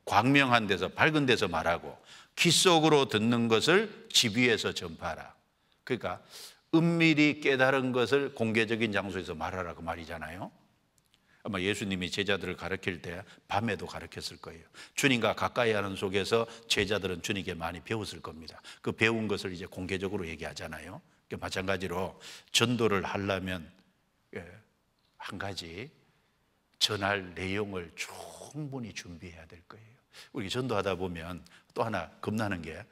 광명한 데서, 밝은 데서 말하고 귀 속으로 듣는 것을 집 위에서 전파하라. 그러니까 은밀히 깨달은 것을 공개적인 장소에서 말하라고 말이잖아요. 아마 예수님이 제자들을 가르칠 때 밤에도 가르쳤을 거예요. 주님과 가까이 하는 속에서 제자들은 주님께 많이 배웠을 겁니다. 그 배운 것을 이제 공개적으로 얘기하잖아요. 마찬가지로 전도를 하려면 한 가지 전할 내용을 충분히 준비해야 될 거예요. 우리 전도하다 보면 또 하나 겁나는 게,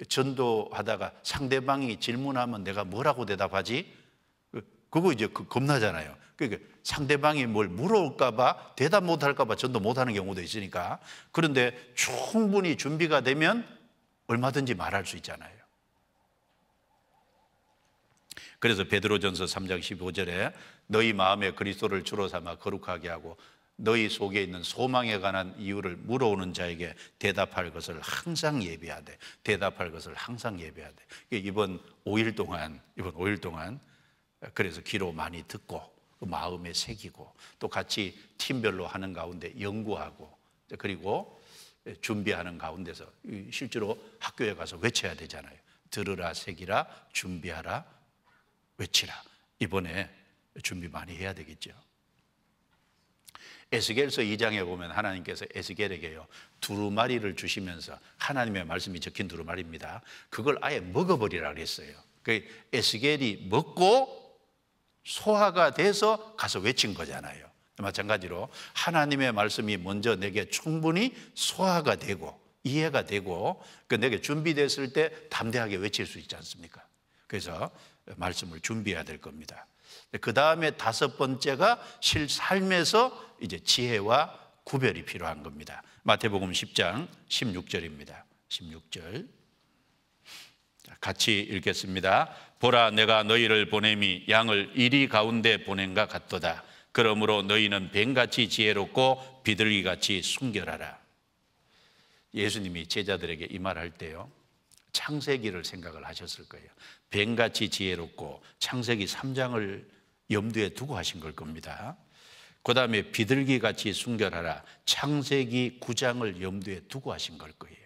전도하다가 상대방이 질문하면 내가 뭐라고 대답하지? 그거 이제 겁나잖아요. 그러니까 상대방이 뭘 물어올까봐 대답 못할까봐 전도 못하는 경우도 있으니까. 그런데 충분히 준비가 되면 얼마든지 말할 수 있잖아요. 그래서 베드로전서 3장 15절에 너희 마음에 그리스도를 주로 삼아 거룩하게 하고 너희 속에 있는 소망에 관한 이유를 물어오는 자에게 대답할 것을 항상 예비하되, 대답할 것을 항상 예비하되. 이번 5일 동안 그래서 귀로 많이 듣고 마음에 새기고 또 같이 팀별로 하는 가운데 연구하고 그리고 준비하는 가운데서 실제로 학교에 가서 외쳐야 되잖아요. 들으라, 새기라, 준비하라, 외치라. 이번에 준비 많이 해야 되겠죠. 에스겔서 2장에 보면 하나님께서 에스겔에게요 두루마리를 주시면서 하나님의 말씀이 적힌 두루마리입니다. 그걸 아예 먹어버리라 그랬어요. 그 에스겔이 먹고 소화가 돼서 가서 외친 거잖아요. 마찬가지로 하나님의 말씀이 먼저 내게 충분히 소화가 되고 이해가 되고 내게 준비됐을 때 담대하게 외칠 수 있지 않습니까? 그래서 말씀을 준비해야 될 겁니다. 그 다음에 다섯 번째가 삶에서 이제 지혜와 구별이 필요한 겁니다. 마태복음 10장 16절입니다. 16절 같이 읽겠습니다. 보라, 내가 너희를 보냄이 양을 이리 가운데 보낸가 같도다. 그러므로 너희는 뱀같이 지혜롭고 비둘기같이 순결하라. 예수님이 제자들에게 이 말할 때요 창세기를 생각을 하셨을 거예요. 뱀같이 지혜롭고 창세기 3장을 염두에 두고 하신 걸 겁니다. 그 다음에 비둘기같이 순결하라. 창세기 9장을 염두에 두고 하신 걸 거예요.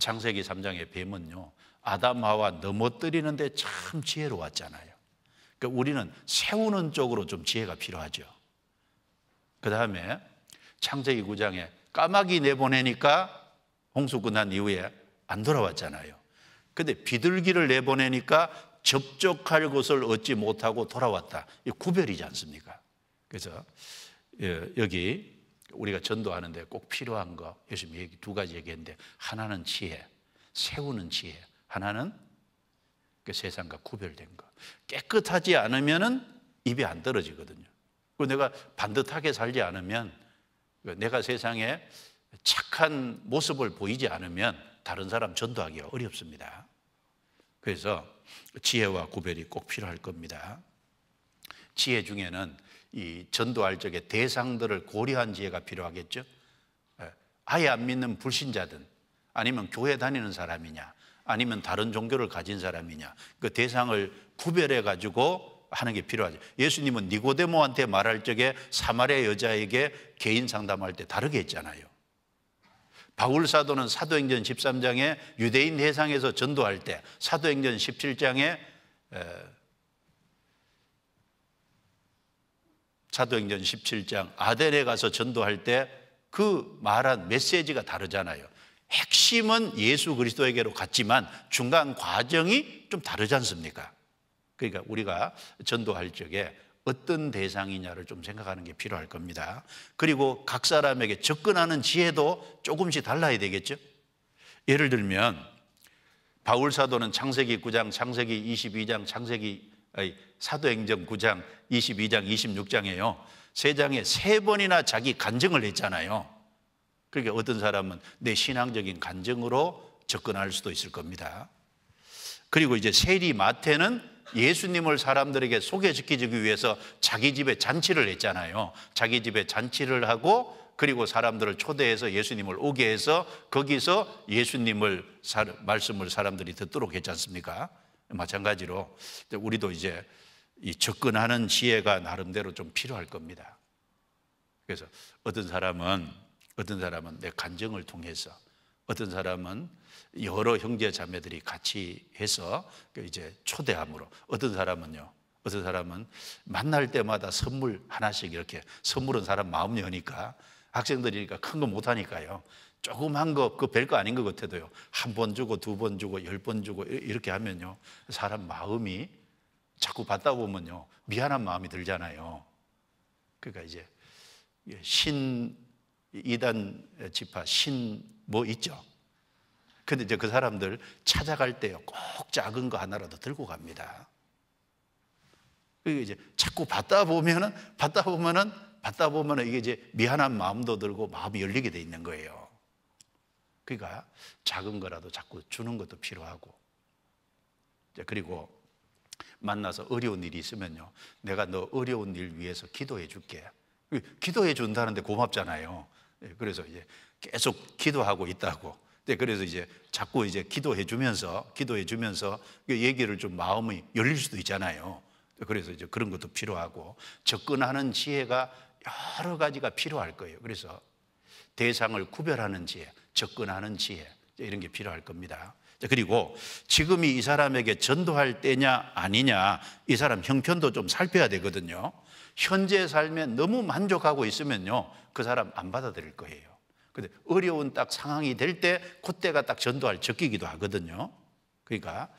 창세기 3장의 뱀은요 아담 하와 넘어뜨리는데 참 지혜로웠잖아요. 그러니까 우리는 세우는 쪽으로 좀 지혜가 필요하죠. 그 다음에 창세기 9장에 까마귀 내보내니까 홍수 끝난 이후에 안 돌아왔잖아요. 근데 비둘기를 내보내니까 접촉할 것을 얻지 못하고 돌아왔다. 이 구별이지 않습니까? 그래서 여기 우리가 전도하는데 꼭 필요한 거 예수님이 두 가지 얘기했는데, 하나는 지혜, 세우는 지혜, 하나는 그 세상과 구별된 거. 깨끗하지 않으면은 입이 안 떨어지거든요. 그리고 내가 반듯하게 살지 않으면, 내가 세상에 착한 모습을 보이지 않으면 다른 사람 전도하기가 어렵습니다. 그래서 지혜와 구별이 꼭 필요할 겁니다. 지혜 중에는 이 전도할 적에 대상들을 고려한 지혜가 필요하겠죠. 아예 안 믿는 불신자든 아니면 교회 다니는 사람이냐 아니면 다른 종교를 가진 사람이냐, 그 대상을 구별해 가지고 하는 게 필요하죠. 예수님은 니고데모한테 말할 적에 사마리아 여자에게 개인 상담할 때 다르게 했잖아요. 바울 사도는 사도행전 13장에 유대인 해상에서 전도할 때, 사도행전 17장에 사도행전 17장 아덴에 가서 전도할 때 그 말한 메시지가 다르잖아요. 핵심은 예수 그리스도에게로 갔지만 중간 과정이 좀 다르지 않습니까? 그러니까 우리가 전도할 적에 어떤 대상이냐를 좀 생각하는 게 필요할 겁니다. 그리고 각 사람에게 접근하는 지혜도 조금씩 달라야 되겠죠. 예를 들면 바울 사도는 창세기 9장, 창세기 22장, 사도행전 9장, 22장, 26장에요. 세 장에 세 번이나 자기 간증을 했잖아요. 그러니까 어떤 사람은 내 신앙적인 간증으로 접근할 수도 있을 겁니다. 그리고 이제 세리 마태는 예수님을 사람들에게 소개시키기 위해서 자기 집에 잔치를 했잖아요. 자기 집에 잔치를 하고 그리고 사람들을 초대해서 예수님을 오게 해서 거기서 예수님을 말씀을 사람들이 듣도록 했지 않습니까? 마찬가지로 우리도 이제 이 접근하는 지혜가 나름대로 좀 필요할 겁니다. 그래서 어떤 사람은 내 간증을 통해서, 어떤 사람은 여러 형제 자매들이 같이 해서 이제 초대함으로, 어떤 사람은 만날 때마다 선물 하나씩, 이렇게 선물은 사람 마음 여니까, 학생들이니까 큰 거 못 하니까요, 조그만 거, 그 별거 아닌 것 같아도요, 한 번 주고 두 번 주고 10번 주고 이렇게 하면요, 사람 마음이 자꾸 받다 보면요 미안한 마음이 들잖아요. 그러니까 이제 이단 지파 뭐 있죠. 근데 이제 그 사람들 찾아갈 때요 꼭 작은 거 하나라도 들고 갑니다. 그리고 이제 자꾸 받다 보면은 이게 이제 미안한 마음도 들고 마음이 열리게 돼 있는 거예요. 그러니까 작은 거라도 자꾸 주는 것도 필요하고, 그리고 만나서 어려운 일이 있으면요, 내가 너 어려운 일 위해서 기도해 줄게. 기도해 준다는데 고맙잖아요. 그래서 이제 계속 기도하고 있다고. 그래서 이제 자꾸 이제 기도해 주면서 얘기를 좀 마음이 열릴 수도 있잖아요. 그래서 이제 그런 것도 필요하고, 접근하는 지혜가 여러 가지가 필요할 거예요. 그래서 대상을 구별하는 지혜, 접근하는 지혜, 이런 게 필요할 겁니다. 그리고 지금이 이 사람에게 전도할 때냐 아니냐, 이 사람 형편도 좀 살펴야 되거든요. 현재 삶에 너무 만족하고 있으면요, 그 사람 안 받아들일 거예요. 근데 어려운 딱 상황이 될 때, 그때가 딱 전도할 적기기도 하거든요. 그러니까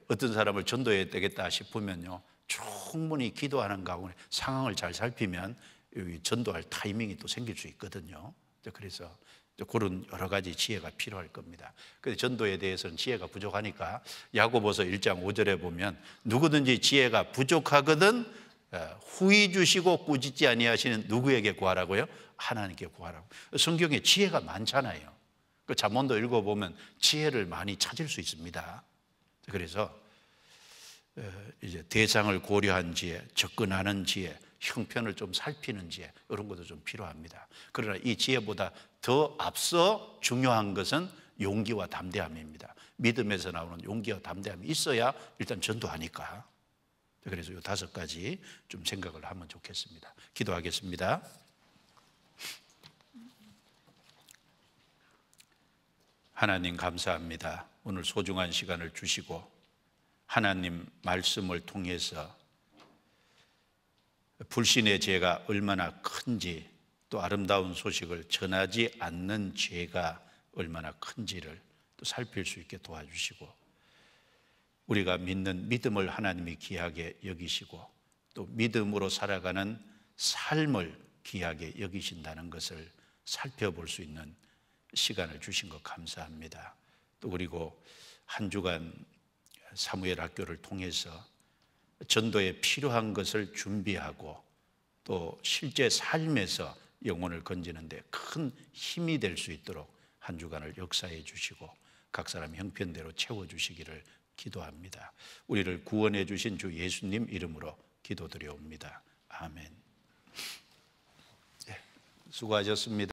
어떤 사람을 전도해야 되겠다 싶으면요, 충분히 기도하는 가운데 상황을 잘 살피면 여기 전도할 타이밍이 또 생길 수 있거든요. 그래서 그런 여러 가지 지혜가 필요할 겁니다. 근데 전도에 대해서는 지혜가 부족하니까 야고보서 1장 5절에 보면 누구든지 지혜가 부족하거든 후히 주시고 꾸짖지 아니하시는 누구에게 구하라고요? 하나님께 구하라고. 성경에 지혜가 많잖아요. 그 잠언도 읽어보면 지혜를 많이 찾을 수 있습니다. 그래서 이제 대상을 고려한 지혜, 접근하는 지혜, 형편을 좀 살피는 지혜, 이런 것도 좀 필요합니다. 그러나 이 지혜보다 더 앞서 중요한 것은 용기와 담대함입니다. 믿음에서 나오는 용기와 담대함이 있어야 일단 전도하니까. 그래서 이 5가지 좀 생각을 하면 좋겠습니다. 기도하겠습니다. 하나님 감사합니다. 오늘 소중한 시간을 주시고 하나님 말씀을 통해서 불신의 죄가 얼마나 큰지, 또 아름다운 소식을 전하지 않는 죄가 얼마나 큰지를 또 살필 수 있게 도와주시고, 우리가 믿는 믿음을 하나님이 귀하게 여기시고 또 믿음으로 살아가는 삶을 귀하게 여기신다는 것을 살펴볼 수 있는 시간을 주신 것 감사합니다. 또 그리고 한 주간 사무엘 학교를 통해서 전도에 필요한 것을 준비하고 또 실제 삶에서 영혼을 건지는 데 큰 힘이 될 수 있도록 한 주간을 역사해 주시고 각 사람 형편대로 채워주시기를 기도합니다. 우리를 구원해 주신 주 예수님 이름으로 기도드려옵니다. 아멘. 네, 수고하셨습니다.